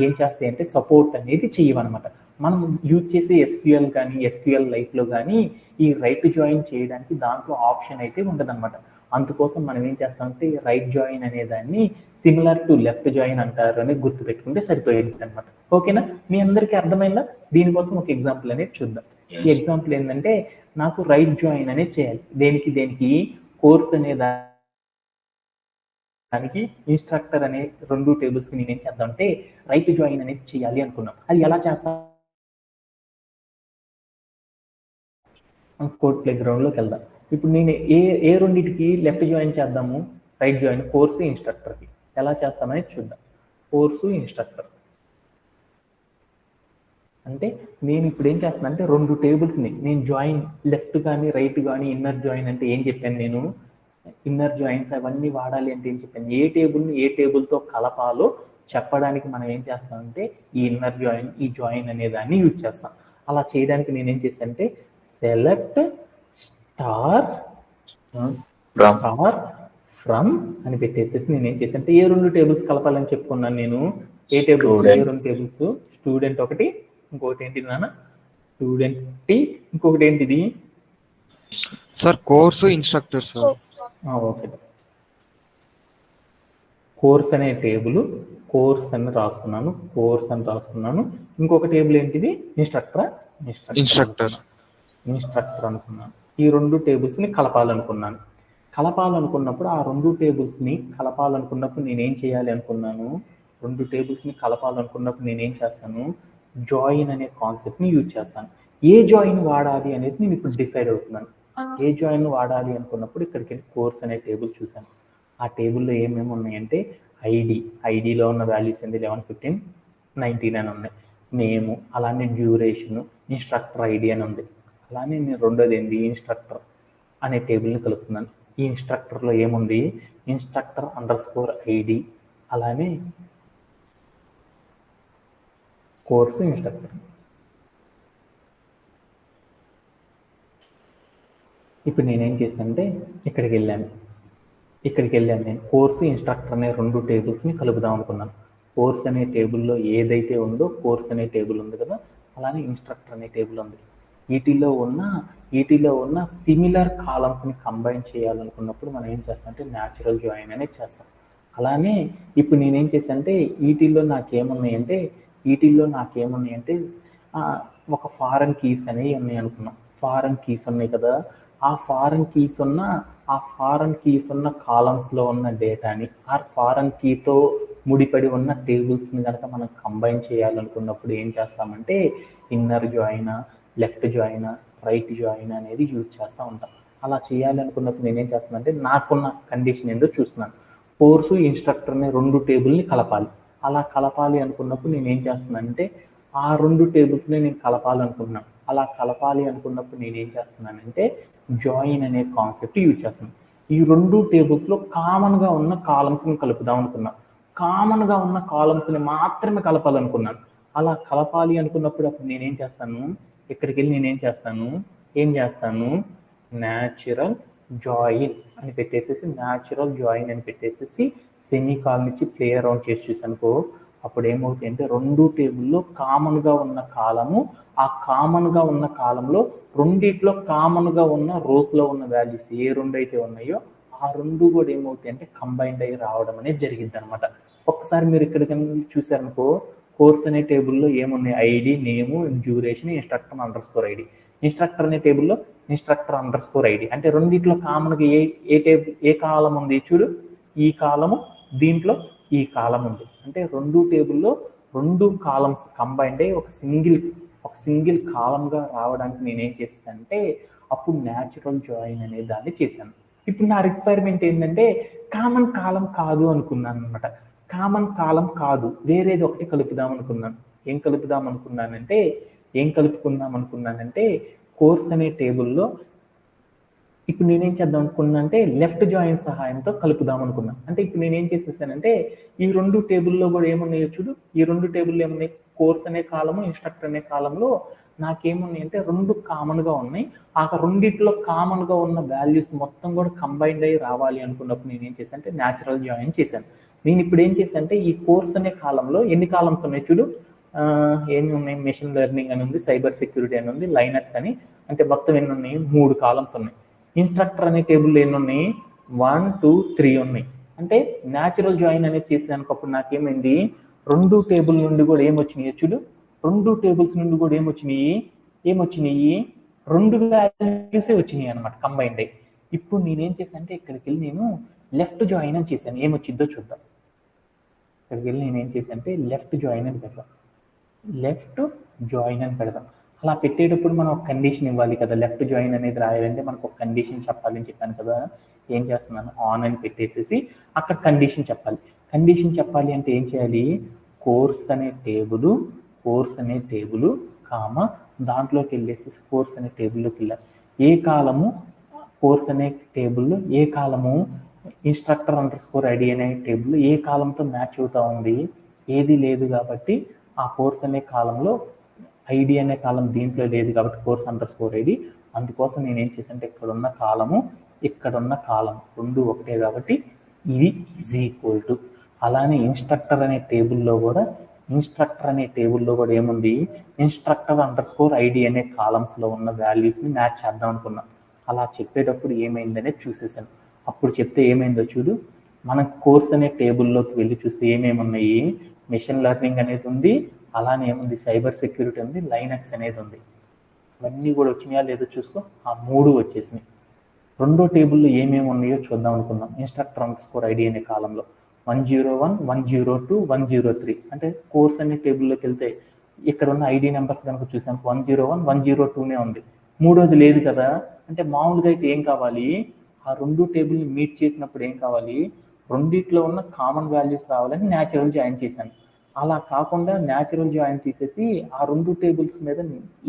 ఏం చేస్తాయి అంటే సపోర్ట్ అనేది చేయవన్నమాట. మనం యూజ్ చేసే SQL కానీ SQL లైఫ్లో కానీ ఈ రైట్ జాయిన్ చేయడానికి దాంట్లో ఆప్షన్ అయితే ఉండదన్నమాట. అందుకోసం మనం ఏం చేస్తామంటే రైట్ జాయిన్ అనే దాన్ని సిమిలర్ టు లెఫ్ట్ జాయిన్ అంటారు అని గుర్తుపెట్టుకుంటే సరిపోయింది అనమాట. ఓకేనా? మీ అందరికీ అర్థమైందా? దీనికోసం ఒక ఎగ్జాంపుల్ అనేది చూద్దాం. ఈ ఎగ్జాంపుల్ ఏంటంటే నాకు రైట్ జాయిన్ అనేది చేయాలి. దేనికి కోర్స్ అనే దానికి ఇన్స్ట్రక్టర్ అనే 2 టేబుల్స్కి నేనేం చేద్దామంటే రైట్ జాయిన్ అనేది చేయాలి అనుకున్నాం. అది ఎలా చేస్తాం? కోడ్ ప్లే గ్రౌండ్లోకి వెళ్దాం. ఇప్పుడు నేను ఏ రెండింటికి లెఫ్ట్ జాయిన్ చేద్దాము? రైట్ జాయిన్ కోర్సు ఇన్స్ట్రక్టర్కి ఎలా చేస్తామని చూద్దాం. కోర్సు ఇన్స్ట్రక్టర్ అంటే నేను ఇప్పుడు ఏం చేస్తున్నా అంటే 2 టేబుల్స్ని నేను జాయిన్ లెఫ్ట్ కానీ రైట్ కానీ ఇన్నర్ జాయిన్ అంటే ఏం చెప్పాను నేను, ఇన్నర్ జాయిన్స్ అవన్నీ వాడాలి అంటే ఏం చెప్పాను, ఏ టేబుల్ని ఏ టేబుల్తో కలపాలో చెప్పడానికి మనం ఏం చేస్తామంటే ఈ ఇన్నర్ జాయిన్ ఈ జాయిన్ అనే దాన్ని యూజ్ చేస్తాం. అలా చేయడానికి నేను ఏం చేశానంటే సెలెక్ట్ స్టార్ ఫ్రమ్ అని పెట్టేసేసి నేను ఏం చేశానంటే ఏ 2 టేబుల్స్ కలపాలని చెప్పుకున్నాను నేను, ఏ టేబుల్స్, ఏ 2 టేబుల్స్, స్టూడెంట్ ఒకటి, ఇంకొకటి ఏంటి నాన్న స్టూడెంట్ టీ, ఇంకొకటి ఏంటిది sir course instructor sir. Okay, course అనే టేబుల్ కోర్స్ అని రాసుకున్నాను, కోర్స్ అని రాసుకున్నాను. ఇంకొక టేబుల్ ఏంటిది ఇన్స్ట్రక్టర్ అనుకున్నాను. ఈ 2 టేబుల్స్ని కలపాలనుకున్నాను. కలపాలనుకున్నప్పుడు ఆ 2 టేబుల్స్ని కలపాలనుకున్నప్పుడు నేనేం చేయాలి అనుకున్నాను, 2 టేబుల్స్ని కలపాలనుకున్నప్పుడు నేనేం చేస్తాను, జాయిన్ అనే కాన్సెప్ట్ని యూజ్ చేస్తాను. ఏ జాయిన్ వాడాలి అనేది నేను ఇప్పుడు డిసైడ్ అవుతున్నాను. ఏ జాయిన్ వాడాలి అనుకున్నప్పుడు ఇక్కడికి కోర్స్ అనే టేబుల్ చూసాను. ఆ టేబుల్లో ఏమేమి ఉన్నాయంటే ఐడిలో ఉన్న వాల్యూస్ ఏంటి 11, 15, 19 అని ఉన్నాయి. నేము, అలానే డ్యూరేషను, ఇన్స్ట్రక్టర్ ఐడి అని ఉంది. అలానే నేను రెండోది ఏంటి ఇన్స్ట్రక్టర్ అనే టేబుల్ని కలుపుతున్నాను. ఈ ఇన్స్ట్రక్టర్లో ఏముంది ఇన్స్ట్రక్టర్_ఐడి, అలానే కోర్సు ఇన్స్ట్రక్టర్. ఇప్పుడు నేనేం చేశానంటే ఇక్కడికి వెళ్ళాను నేను కోర్సు ఇన్స్ట్రక్టర్ అనే 2 టేబుల్స్ని కలుపుదాం అనుకున్నాను. కోర్స్ అనే టేబుల్లో ఏదైతే ఉందో కోర్స్ అనే టేబుల్ ఉంది కదా, అలానే ఇన్స్ట్రక్టర్ అనే టేబుల్ ఉంది. వీటిలో ఉన్న సిమిలర్ కాలమ్స్ని కంబైన్ చేయాలనుకున్నప్పుడు మనం ఏం చేస్తామంటే న్యాచురల్ జాయిన్ అనేది చేస్తాం. అలానే ఇప్పుడు నేనేం చేశానంటే వీటిల్లో నాకేమున్నాయంటే ఒక ఫారెన్ కీస్ అనేవి ఉన్నాయి అనుకున్నాం. ఫారెన్ కీస్ ఉన్నాయి కదా, ఆ ఫారెన్ కీస్ ఉన్న కాలమ్స్లో ఉన్న డేటాని ఆ ఫారెన్ కీతో ముడిపడి ఉన్న టేబుల్స్ని కనుక మనం కంబైన్ చేయాలనుకున్నప్పుడు ఏం చేస్తామంటే inner join, left join, right join అనేది యూజ్ చేస్తూ ఉంటాం. అలా చేయాలనుకున్నప్పుడు నేనేం చేస్తానంటే నాకున్న కండిషన్ ఏందో చూస్తున్నాను. కోర్సు ఇన్స్ట్రక్టర్ అనే 2 టేబుల్ని కలపాలి. అలా కలపాలి అనుకున్నప్పుడు నేనేం చేస్తున్నానంటే ఆ 2 టేబుల్స్ని నేను కలపాలనుకున్నాను. అలా కలపాలి అనుకున్నప్పుడు నేనేం చేస్తున్నానంటే జాయిన్ అనే కాన్సెప్ట్ యూజ్ చేస్తున్నాను. ఈ 2 టేబుల్స్లో కామన్గా ఉన్న కాలమ్స్ని కలుపుదాం అనుకున్నాను. కామన్గా ఉన్న కాలమ్స్ని మాత్రమే కలపాలనుకున్నాను. అలా కలపాలి అనుకున్నప్పుడు అప్పుడు నేనేం చేస్తాను, ఇక్కడికి వెళ్ళి నేనేం చేస్తాను న్యాచురల్ జాయిన్ అని పెట్టేసేసి సెమీకాలన్ ఇచ్చి ప్లే అరౌండ్ చేసి చూసానుకో, అప్పుడు ఏమవుతాయంటే 2 టేబుల్లో కామన్గా ఉన్న కాలము, ఆ కామన్గా ఉన్న కాలంలో రెండిట్లో కామన్గా ఉన్న రోస్లో ఉన్న వాల్యూస్ ఏ 2 అయితే ఉన్నాయో ఆ 2 కూడా ఏమవుతాయి అంటే కంబైన్డ్ అయ్యి రావడం అనేది జరిగింది అనమాట. ఒక్కసారి మీరు ఇక్కడ చూసారనుకో, కోర్స్ అనే టేబుల్లో ఏమున్నాయి ఐడి, నేము, డ్యూరేషన్, ఇన్స్ట్రక్టర్_ఐడి. ఇన్స్ట్రక్టర్ అనే టేబుల్లో ఇన్స్ట్రక్టర్_ఐడి అంటే రెండిట్లో కామన్గా ఏ కాలం ఉంది చూడు, ఈ కాలము, దీంట్లో ఈ కాలం ఉంది. అంటే 2 టేబుల్లో 2 కాలమ్స్ కంబైన్డ్ అయ్యి ఒక సింగిల్ కాలంగా రావడానికి నేనేం చేశానంటే అప్పుడు న్యాచురల్ జాయిన్ అనే దాన్ని చేశాను. ఇప్పుడు నా రిక్వైర్మెంట్ ఏంటంటే కామన్ కాలం కాదు అనుకున్నాను అనమాట. కామన్ కాలం కాదు, వేరేది ఒకటి కలుపుదాం అనుకున్నాను. ఏం కలుపుకుందాం అనుకున్నానంటే కోర్స్ అనే టేబుల్లో ఇప్పుడు నేనేం చేద్దాం అనుకున్నా అంటే లెఫ్ట్ జాయిన్ సహాయంతో కలుపుదాం అనుకున్నాను. అంటే ఇప్పుడు నేనేం చేసేసానంటే ఈ 2 టేబుల్లో కూడా ఏమున్నాయో చూడు, ఈ 2 టేబుల్లో ఏమున్నాయి కోర్స్ అనే కాలము, ఇన్స్ట్రక్టర్ అనే కాలంలో నాకేమున్నాయి అంటే 2 కామన్గా ఉన్నాయి. ఆ రెండిట్లో కామన్గా ఉన్న వాల్యూస్ మొత్తం కూడా కంబైన్డ్ అయ్యి రావాలి అనుకున్నప్పుడు నేనేం చేశాను అంటే న్యాచురల్ జాయిన్ చేశాను. నేను ఇప్పుడు ఏం చేశాను అంటే ఈ కోర్స్ అనే కాలంలో ఎన్ని కాలమ్స్ ఉన్నాయి చూడు, ఏమి ఉన్నాయి మెషిన్ లెర్నింగ్ అని ఉంది, సైబర్ సెక్యూరిటీ అని ఉంది, లైనక్స్ అని, అంటే మొత్తం ఎన్ని ఉన్నాయి 3 కాలమ్స్ ఉన్నాయి. ఇన్స్ట్రక్టర్ అనే టేబుల్లో ఎన్ని ఉన్నాయి 1, 2, 3 ఉన్నాయి. అంటే న్యాచురల్ జాయిన్ అనేది చేసేదానికప్పుడు నాకేమైంది 2 టేబుల్ నుండి కూడా ఏమొచ్చినాయి చూడు, 2 టేబుల్స్ నుండి కూడా ఏమొచ్చినాయి 2 వాల్యూసే వచ్చినాయి అనమాట కంబైన్డ్ అయ్యి. ఇప్పుడు నేనేం చేశాను అంటే ఇక్కడికి వెళ్ళి నేను లెఫ్ట్ జాయిన్ అని చేశాను, ఏమొచ్చిందో చూద్దాం. ఇక్కడికి వెళ్ళి నేనేం చేశాను అంటే లెఫ్ట్ జాయిన్ అని పెడదాం. అలా పెట్టేటప్పుడు మనం ఒక కండిషన్ ఇవ్వాలి కదా, లెఫ్ట్ జాయిన్ అనేది రాయాలంటే మనకు ఒక కండిషన్ చెప్పాలని చెప్పాను కదా. ఏం చేస్తున్నాను ఆన్ అని పెట్టేసేసి అక్కడ కండిషన్ చెప్పాలి అంటే ఏం చేయాలి, కోర్స్ అనే టేబుల్ కామ దాంట్లోకి వెళ్ళేసి కోర్స్ అనే టేబుల్లోకి వెళ్ళాను. ఏ కాలము కోర్స్ అనే టేబుల్లో ఏ కాలము ఇన్స్ట్రక్టర్ అండర్ స్కోర్ ఐడి అనే టేబుల్ ఏ కాలంతో మ్యాచ్ అవుతా ఉంది, ఏది లేదు కాబట్టి ఆ కోర్స్ అనే కాలంలో ఐడి అనే కాలం దీంట్లో లేదు కాబట్టి కోర్స్ అండర్ స్కోర్ ఐడి. అందుకోసం నేను ఏం చేశానంటే ఇక్కడున్న కాలము ఇక్కడున్న కాలం రెండు ఒకటే కాబట్టి ఇది ఈజ్ ఈక్వల్ టు. అలానే ఇన్స్ట్రక్టర్ అనే టేబుల్లో కూడా ఏముంది, ఇన్స్ట్రక్టర్ అండర్ స్కోర్ ఐడి అనే కాలమ్స్లో ఉన్న వాల్యూస్ని మ్యాచ్ చేద్దాం అనుకున్నాం. అలా చెప్పేటప్పుడు ఏమైందనేది చూసేసాను. అప్పుడు చెప్తే ఏమైందో చూడు, మన కోర్స్ అనే టేబుల్లోకి వెళ్ళి చూస్తే ఏమేమి ఉన్నాయి, మెషిన్ లెర్నింగ్ అనేది ఉంది, అలానే ఏముంది సైబర్ సెక్యూరిటీ ఉంది, లైనక్స్ అనేది ఉంది. అవన్నీ కూడా వచ్చినాయా లేదో చూసుకో, ఆ మూడు వచ్చేసినాయి. రెండో టేబుల్లో ఏమేమి ఉన్నాయో చూద్దాం అనుకున్నాం. ఇన్స్ట్రక్టర్ అండర్ స్కోర్ ఐడి అనే కాలంలో 101, 102, 103 అంటే కోర్స్ అనే టేబుల్లోకి వెళ్తే ఇక్కడ ఉన్న ఐడి నెంబర్స్ కనుక చూసాం 101, 102నే ఉంది. మూడోది లేదు కదా, అంటే మామూలుగా అయితే ఏం కావాలి, ఆ రెండు టేబుల్ని మీట్ చేసినప్పుడు ఏం కావాలి, రెండిట్లో ఉన్న కామన్ వాల్యూస్ రావాలని న్యాచురల్ జాయిన్ చేశాను. అలా కాకుండా న్యాచురల్ జాయిన్ తీసేసి ఆ రెండు టేబుల్స్ మీద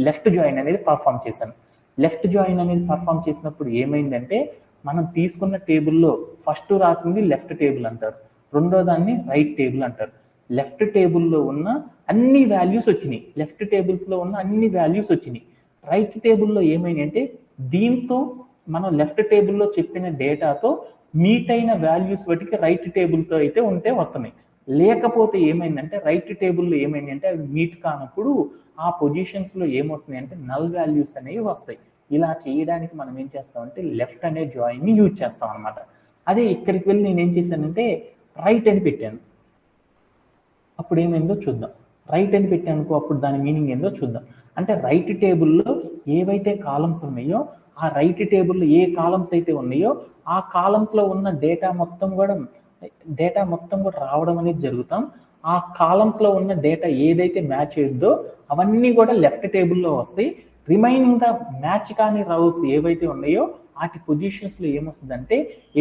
లెఫ్ట్ జాయిన్ అనేది పర్ఫామ్ చేశాను. లెఫ్ట్ జాయిన్ అనేది పర్ఫామ్ చేసినప్పుడు ఏమైందంటే మనం తీసుకున్న టేబుల్లో ఫస్ట్ రాసింది లెఫ్ట్ టేబుల్ అంటారు, రెండో దాన్ని రైట్ టేబుల్ అంటారు. లెఫ్ట్ టేబుల్లో ఉన్న అన్ని వాల్యూస్ వచ్చినాయి, లెఫ్ట్ టేబుల్స్లో ఉన్న అన్ని వాల్యూస్ వచ్చినాయి. రైట్ టేబుల్లో ఏమైంది అంటే దీంతో మనం లెఫ్ట్ టేబుల్లో చెప్పిన డేటాతో మీట్ అయిన వాల్యూస్ వాటికి రైట్ టేబుల్తో అయితే ఉంటే వస్తున్నాయి. లేకపోతే ఏమైందంటే రైట్ టేబుల్లో ఏమైంది అంటే అవి మీట్ కానప్పుడు ఆ పొజిషన్స్లో ఏమొస్తున్నాయి అంటే నల్ వాల్యూస్ అనేవి వస్తాయి. ఇలా చేయడానికి మనం ఏం చేస్తామంటే లెఫ్ట్ అనే జాయిన్ని యూజ్ చేస్తాం అనమాట. అదే ఇక్కడికి వెళ్ళి నేను ఏం చేశానంటే రైట్ అని పెట్టాను. అప్పుడు ఏమైందో చూద్దాం. రైట్ అని పెట్టానుకో అప్పుడు దాని మీనింగ్ ఏందో చూద్దాం. అంటే రైట్ టేబుల్లో ఏవైతే కాలమ్స్ ఉన్నాయో ఆ రైట్ టేబుల్లో ఏ కాలమ్స్ అయితే ఉన్నాయో ఆ కాలమ్స్లో ఉన్న డేటా మొత్తం కూడా రావడం అనేది జరుగుతాం. ఆ కాలమ్స్లో ఉన్న డేటా ఏదైతే మ్యాచ్ అయ్యిద్దో అవన్నీ కూడా లెఫ్ట్ టేబుల్లో వస్తాయి. రిమైనింగ్ ద మ్యాచ్ కాని రౌస్ ఏవైతే ఉన్నాయో వాటి పొజిషన్స్లో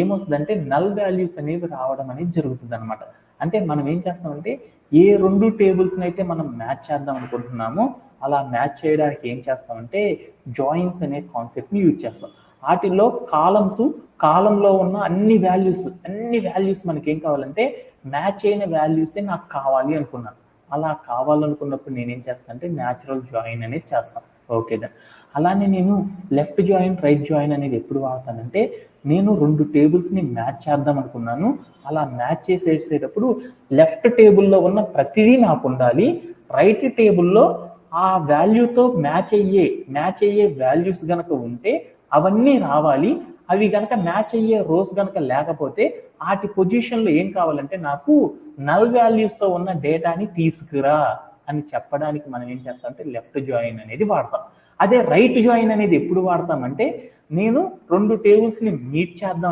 ఏమొస్తుందంటే నల్ వాల్యూస్ అనేవి రావడం అనేది జరుగుతుంది అనమాట. అంటే మనం ఏం చేస్తామంటే ఏ రెండు టేబుల్స్ని అయితే మనం మ్యాచ్ చేద్దాం అనుకుంటున్నామో అలా మ్యాచ్ చేయడానికి ఏం చేస్తామంటే జాయిన్స్ అనే కాన్సెప్ట్ని యూజ్ చేస్తాం. వాటిల్లో కాలంలో ఉన్న అన్ని వాల్యూస్ మనకి ఏం కావాలంటే మ్యాచ్ అయిన వాల్యూసే నాకు కావాలి అనుకున్నాను. అలా కావాలనుకున్నప్పుడు నేనేం చేస్తాను అంటే న్యాచురల్ జాయిన్ అనేది చేస్తాను. ఓకేనా. అలానే నేను లెఫ్ట్ జాయిన్ రైట్ జాయిన్ అనేది ఎప్పుడు వాడతానంటే నేను రెండు టేబుల్స్ని మ్యాచ్ చేద్దాం అనుకున్నాను. అలా మ్యాచ్ చేసేటప్పుడు లెఫ్ట్ టేబుల్లో ఉన్న ప్రతిదీ నాకు ఉండాలి, రైట్ టేబుల్లో ఆ వాల్యూతో మ్యాచ్ అయ్యే వాల్యూస్ గనక ఉంటే అవన్నీ రావాలి. అవి గనక మ్యాచ్ అయ్యే రోస్ గనక లేకపోతే వాటి పొజిషన్లో ఏం కావాలంటే నాకు నల్ వాల్యూస్తో ఉన్న డేటాని తీసుకురా అని చెప్పడానికి మనం ఏం చేస్తామంటే లెఫ్ట్ జాయిన్ అనేది వాడతాం. అదే రైట్ జాయిన్ అనేది ఎప్పుడు వాడతామంటే నేను రెండు టేబుల్స్ని మ్యాచ్ చేద్దాం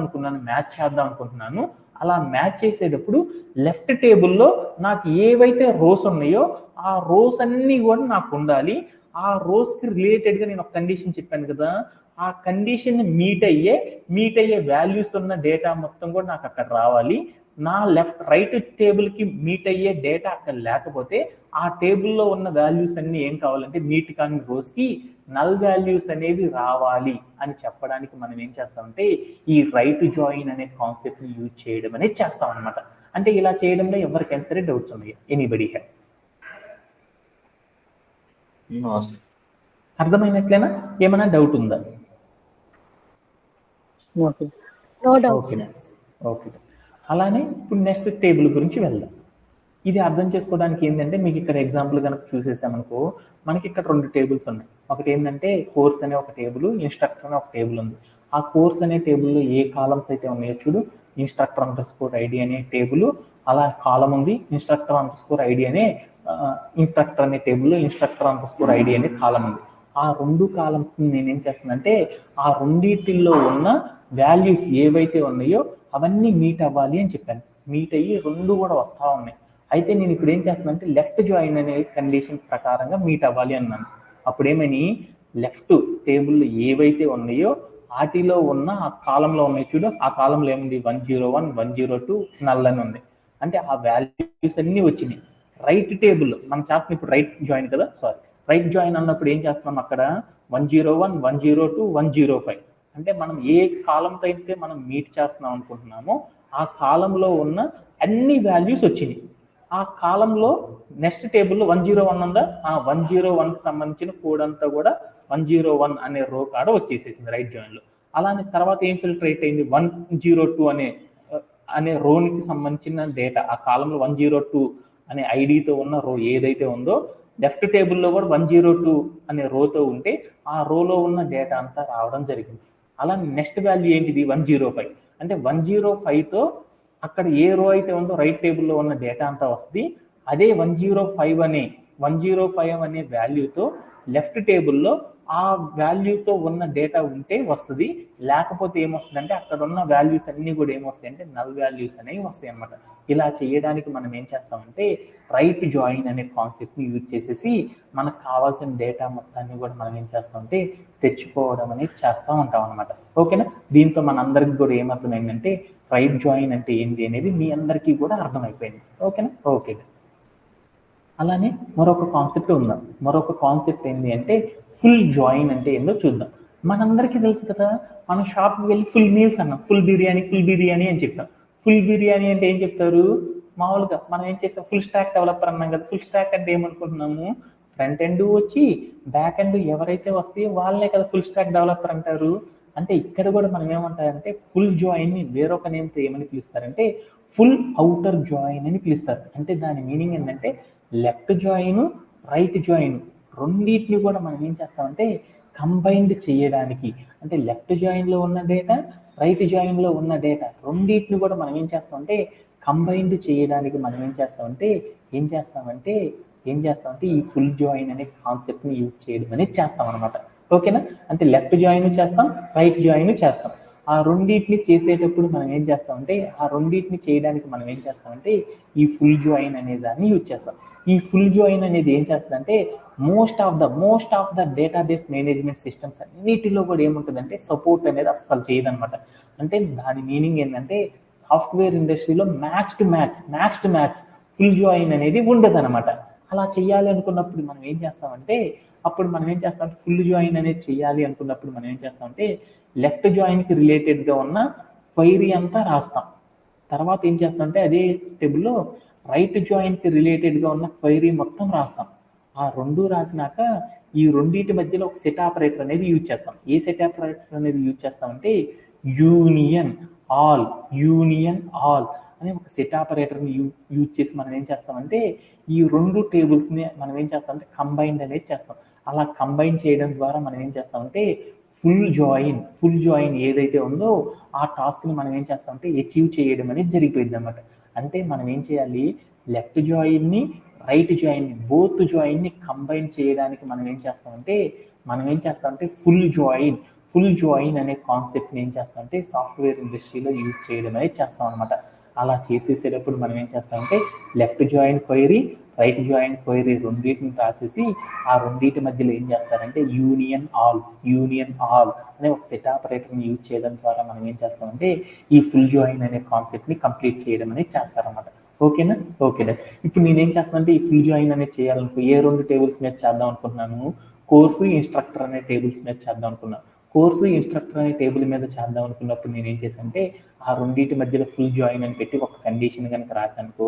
అనుకుంటున్నాను. అలా మ్యాచ్ చేసేటప్పుడు లెఫ్ట్ టేబుల్లో నాకు ఏవైతే రోస్ ఉన్నాయో ఆ రోస్ అన్నీ కూడా నాకు ఉండాలి. ఆ రోస్కి రిలేటెడ్గా నేను ఒక కండిషన్ చెప్పాను కదా, ఆ కండిషన్ మీట్ అయ్యే వాల్యూస్ ఉన్న డేటా మొత్తం కూడా నాకు అక్కడ రావాలి. నా రైట్ టేబుల్కి మీట్ అయ్యే డేటా అక్కడ లేకపోతే ఆ టేబుల్లో ఉన్న వాల్యూస్ అన్ని ఏం కావాలంటే మీట్ కాని రోస్కి నల్ వాల్యూస్ అనేవి రావాలి అని చెప్పడానికి మనం ఏం చేస్తామంటే ఈ రైట్ జాయిన్ అనే కాన్సెప్ట్ని యూజ్ చేయడం అనేది చేస్తాం అనమాట. అంటే ఇలా చేయడంలో ఎవరికైనా సరే డౌట్స్ ఉన్నాయి? Anybody have? అర్థమైనట్లేనా? ఏమైనా డౌట్ ఉందా? ఓకే. అలానే ఇప్పుడు నెక్స్ట్ టేబుల్ గురించి వెళ్దాం. ఇది అర్థం చేసుకోవడానికి ఏంటంటే మీకు ఇక్కడ ఎగ్జాంపుల్ కనుక చూసేసామనుకో మనకి ఇక్కడ రెండు టేబుల్స్ ఉన్నాయి. ఒకటి ఏంటంటే కోర్స్ అనే ఒక టేబుల్, ఇన్స్ట్రక్టర్ అనే ఒక టేబుల్ ఉంది. ఆ కోర్స్ అనే టేబుల్లో ఏ కాలమ్స్ అయితే ఉన్నాయో చూడు, ఇన్స్ట్రక్టర్ అండర్ స్కోర్ ఐడి అనే టేబుల్ అలా కాలం ఉంది. ఇన్స్ట్రక్టర్ అండర్ స్కోర్ ఐడి అనే ఇన్స్ట్రక్టర్ అనే టేబుల్లో ఇన్స్ట్రక్టర్ అండర్ స్కోర్ ఐడి అనే కాలం ఉంది. ఆ రెండు కాలమ్స్ నేనేం చేస్తానంటే ఆ రెండింటిల్లో ఉన్న వాల్యూస్ ఏవైతే ఉన్నాయో అవన్నీ మీట్ అవ్వాలి అని చెప్పాను. మీట్ అయ్యి రెండు కూడా వస్తూ ఉన్నాయి. అయితే నేను ఇప్పుడు ఏం చేస్తానంటే లెఫ్ట్ జాయిన్ అనే కండిషన్ ప్రకారంగా మీట్ అవ్వాలి అన్నాను. అప్పుడు ఏమని లెఫ్ట్ టేబుల్ ఏవైతే ఉన్నాయో వాటిలో ఉన్న ఆ కాలంలో ఉన్నాయి చూడు, ఆ కాలంలో ఏముంది 101, 102 నల్ అని ఉంది. అంటే ఆ వాల్యూస్ అన్నీ వచ్చినాయి. రైట్ టేబుల్ మనం చేస్తున్న ఇప్పుడు రైట్ జాయిన్ కదా, రైట్ జాయిన్ అన్నప్పుడు ఏం చేస్తున్నాం అక్కడ 101, 102, 105 అంటే మనం ఏ కాలంతో అయితే మనం మీట్ చేస్తున్నాం అనుకుంటున్నామో ఆ కాలంలో ఉన్న అన్ని వాల్యూస్ వచ్చినాయి. ఆ కాలంలో నెక్స్ట్ టేబుల్లో 101 ఉందా, ఆ 101కి సంబంధించిన కోడ్ అంతా కూడా 101 అనే రో కాడ వచ్చేసేసింది రైట్ జాయిన్లో. అలానే తర్వాత ఏం ఫిల్టరేట్ అయింది, 102 అనే రోనికి సంబంధించిన డేటా ఆ కాలంలో 102 అనే ఐడితో ఉన్న రో ఏదైతే ఉందో లెఫ్ట్ టేబుల్లో కూడా 102 అనే రోతో ఉంటే ఆ రోలో ఉన్న డేటా అంతా రావడం జరిగింది. అలా నెక్స్ట్ వాల్యూ ఏంటిది 105 అంటే 105తో అక్కడ ఏ రో అయితే ఉందో రైట్ టేబుల్లో ఉన్న డేటా అంతా వస్తుంది. అదే 105 అనే వాల్యూతో లెఫ్ట్ టేబుల్లో ఆ వాల్యూతో ఉన్న డేటా ఉంటే వస్తుంది, లేకపోతే ఏమొస్తుందంటే అక్కడ ఉన్న వాల్యూస్ అన్నీ కూడా ఏమొస్తాయి అంటే నల్ వాల్యూస్ అనేవి వస్తాయి అన్నమాట. ఇలా చేయడానికి మనం ఏం చేస్తామంటే రైట్ జాయిన్ అనే కాన్సెప్ట్ని యూజ్ చేసేసి మనకు కావాల్సిన డేటా మొత్తాన్ని కూడా మనం ఏం చేస్తామంటే తెచ్చుకోవడం అనేది చేస్తూ ఉంటాం అనమాట. ఓకేనా, దీంతో మనందరికి కూడా ఏమర్థమైందంటే రైట్ జాయిన్ అంటే ఏంటి అనేది మీ అందరికీ కూడా అర్థమైపోయింది. ఓకేనా, ఓకే. అలానే మరొక కాన్సెప్ట్ ఉందాం. మరొక కాన్సెప్ట్ ఏంటి అంటే ఫుల్ జాయిన్ అంటే ఏందో చూద్దాం. మనందరికీ తెలుసు కదా, మనం షాప్కి వెళ్ళి ఫుల్ మీల్స్ అన్నాం, ఫుల్ బిర్యానీ అని చెప్తాం. ఫుల్ బిర్యానీ అంటే ఏం చెప్తారు, మామూలుగా మనం ఏం చేస్తాం ఫుల్ స్టాక్ డెవలపర్ అన్నాం కదా. ఫుల్ స్టాక్ అంటే ఏమనుకుంటున్నాము, ఫ్రంట్ ఎండ్ వచ్చి బ్యాక్ ఎండ్ ఎవరైతే వస్తాయో వాళ్ళే కదా ఫుల్ స్టాక్ డెవలపర్ అంటారు. అంటే ఇక్కడ కూడా మనం ఏమంటారంటే ఫుల్ జాయిన్ని వేరొక నేమ్తో ఏమని పిలుస్తారంటే ఫుల్ అవుటర్ జాయిన్ అని పిలుస్తారు. అంటే దాని మీనింగ్ ఏంటంటే లెఫ్ట్ జాయిన్ రైట్ జాయిన్ రెండింటిని కూడా మనం ఏం చేస్తామంటే కంబైన్డ్ చేయడానికి, అంటే లెఫ్ట్ జాయిన్లో ఉన్న డేటా రైట్ జాయిన్లో ఉన్న డేటా రెండింటిని కూడా మనం ఏం చేస్తామంటే కంబైన్డ్ చేయడానికి మనం ఏం చేస్తామంటే ఈ ఫుల్ జాయిన్ అనే కాన్సెప్ట్ని యూజ్ చేయడం అనేది చేస్తాం అనమాట. ఓకేనా, అంటే లెఫ్ట్ జాయిన్ చేస్తాం, రైట్ జాయిన్ చేస్తాం. ఆ రెండింటిని చేసేటప్పుడు మనం ఏం చేస్తామంటే ఆ రెండింటిని చేయడానికి మనం ఏం చేస్తామంటే ఈ ఫుల్ జాయిన్ అనే దాన్ని యూజ్ చేస్తాం. ఈ ఫుల్ జాయిన్ అనేది ఏం చేస్తుందంటే most of the database management systems అన్నిటిలో కూడా ఏముంటుందంటే సపోర్ట్ అనేది అస్సలు చేయదనమాట. అంటే దాని మీనింగ్ ఏంటంటే సాఫ్ట్వేర్ ఇండస్ట్రీలో max to max full join అనేది ఉండదు అనమాట. అలా చేయాలి అనుకున్నప్పుడు మనం ఏం చేస్తామంటే ఫుల్ జాయిన్ అనేది చేయాలి అనుకున్నప్పుడు మనం ఏం చేస్తామంటే లెఫ్ట్ జాయిన్కి రిలేటెడ్గా ఉన్న క్వైరీ అంతా రాస్తాం. తర్వాత ఏం చేస్తామంటే అదే టేబుల్లో రైట్ జాయిన్కి రిలేటెడ్గా ఉన్న క్వైరీ మొత్తం రాస్తాం. ఆ రెండు రాసినాక ఈ రెండింటి మధ్యలో ఒక సెట్ ఆపరేటర్ అనేది యూజ్ చేస్తాం. ఏ సెట్ ఆపరేటర్ అనేది యూజ్ చేస్తామంటే యూనియన్ ఆల్ అనే ఒక సెట్ ఆపరేటర్ని యూజ్ చేసి మనం ఏం చేస్తామంటే ఈ రెండు టేబుల్స్ని మనం ఏం చేస్తామంటే కంబైన్డ్ అనేది చేస్తాం. అలా కంబైన్ చేయడం ద్వారా మనం ఏం చేస్తామంటే ఫుల్ జాయిన్ ఏదైతే ఉందో ఆ టాస్క్ని మనం ఏం చేస్తామంటే అచీవ్ చేయడం అనేది జరిగిపోయింది అనమాట. అంటే మనం ఏం చేయాలి, లెఫ్ట్ జాయిన్ని రైట్ జాయిన్ని బోత్ జాయిన్ని కంబైన్ చేయడానికి మనం ఏం చేస్తామంటే ఫుల్ జాయిన్ అనే కాన్సెప్ట్ని ఏం చేస్తామంటే సాఫ్ట్వేర్ ఇండస్ట్రీలో యూజ్ చేయడం అనేది చేస్తాం అనమాట. అలా చేసేసేటప్పుడు మనం ఏం చేస్తామంటే left join query right join query రెండింటిని రాసేసి ఆ రెండింటి మధ్యలో ఏం చేస్తారంటే యూనియన్ ఆల్ అనే ఒక సెట్ ఆపరేటర్ని యూజ్ చేయడం ద్వారా మనం ఏం చేస్తామంటే ఈ ఫుల్ జాయిన్ అనే కాన్సెప్ట్ని కంప్లీట్ చేయడం అనేది చేస్తారన్నమాట. ఓకేనా, ఓకేనా. ఇప్పుడు నేనేం చేస్తానంటే ఈ ఫుల్ జాయిన్ అనేది చేయాలనుకో ఏ రెండు టేబుల్స్ మీద చేద్దాం అనుకుంటున్నాను, కోర్సు ఇన్స్ట్రక్టర్ అనే టేబుల్స్ మీద చేద్దాం అనుకున్నాను. కోర్సు ఇన్స్ట్రక్టర్ అనే టేబుల్ మీద చేద్దాం అనుకున్నప్పుడు నేను ఏం చేశానంటే ఆ రెండింటి మధ్యలో ఫుల్ జాయిన్ అని పెట్టి ఒక కండిషన్ కనుక రాశానుకో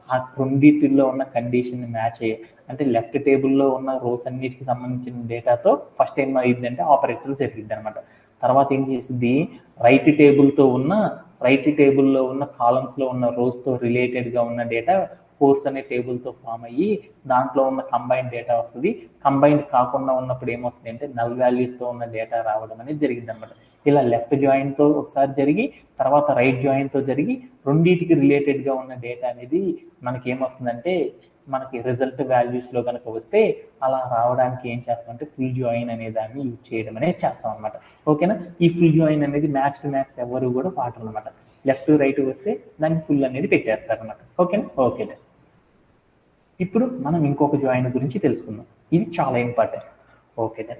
ఆ రెండింటిలో ఉన్న కండిషన్ మ్యాచ్ అయ్యే, అంటే లెఫ్ట్ టేబుల్లో ఉన్న రోస్ అన్నిటికి సంబంధించిన డేటాతో ఫస్ట్ ఏం అయ్యిందంటే ఆపరేటర్ జరిగింది అనమాట. తర్వాత ఏం చేసింది, రైట్ టేబుల్లో ఉన్న కాలమ్స్లో ఉన్న రోస్తో రిలేటెడ్గా ఉన్న డేటా కోర్స్ అనే టేబుల్తో ఫామ్ అయ్యి దాంట్లో ఉన్న కంబైన్డ్ డేటా వస్తుంది. కంబైన్డ్ కాకుండా ఉన్నప్పుడు ఏమొస్తుంది అంటే నల్ వాల్యూస్తో ఉన్న డేటా రావడం అనేది జరిగింది అనమాట. ఇలా లెఫ్ట్ జాయిన్తో ఒకసారి జరిగి తర్వాత రైట్ జాయిన్తో జరిగి రెండింటికి రిలేటెడ్గా ఉన్న డేటా అనేది మనకి ఏమొస్తుందంటే మనకి రిజల్ట్ వాల్యూస్లో కనుక వస్తే అలా రావడానికి ఏం చేస్తామంటే ఫుల్ జాయిన్ అనే దాన్ని యూజ్ చేయడం అనేది చేస్తాం అనమాట. ఓకేనా, ఈ ఫుల్ జాయిన్ అనేది మ్యాక్స్ టు మ్యాక్స్ ఎవరు కూడా వాడరు అనమాట. లెఫ్ట్ రైట్ వస్తే దాన్ని ఫుల్ అనేది పెట్టేస్తారు అనమాట. ఓకేనా, ఓకేనా. ఇప్పుడు మనం ఇంకొక జాయిన్ గురించి తెలుసుకుందాం, ఇది చాలా ఇంపార్టెంట్. ఓకేనా,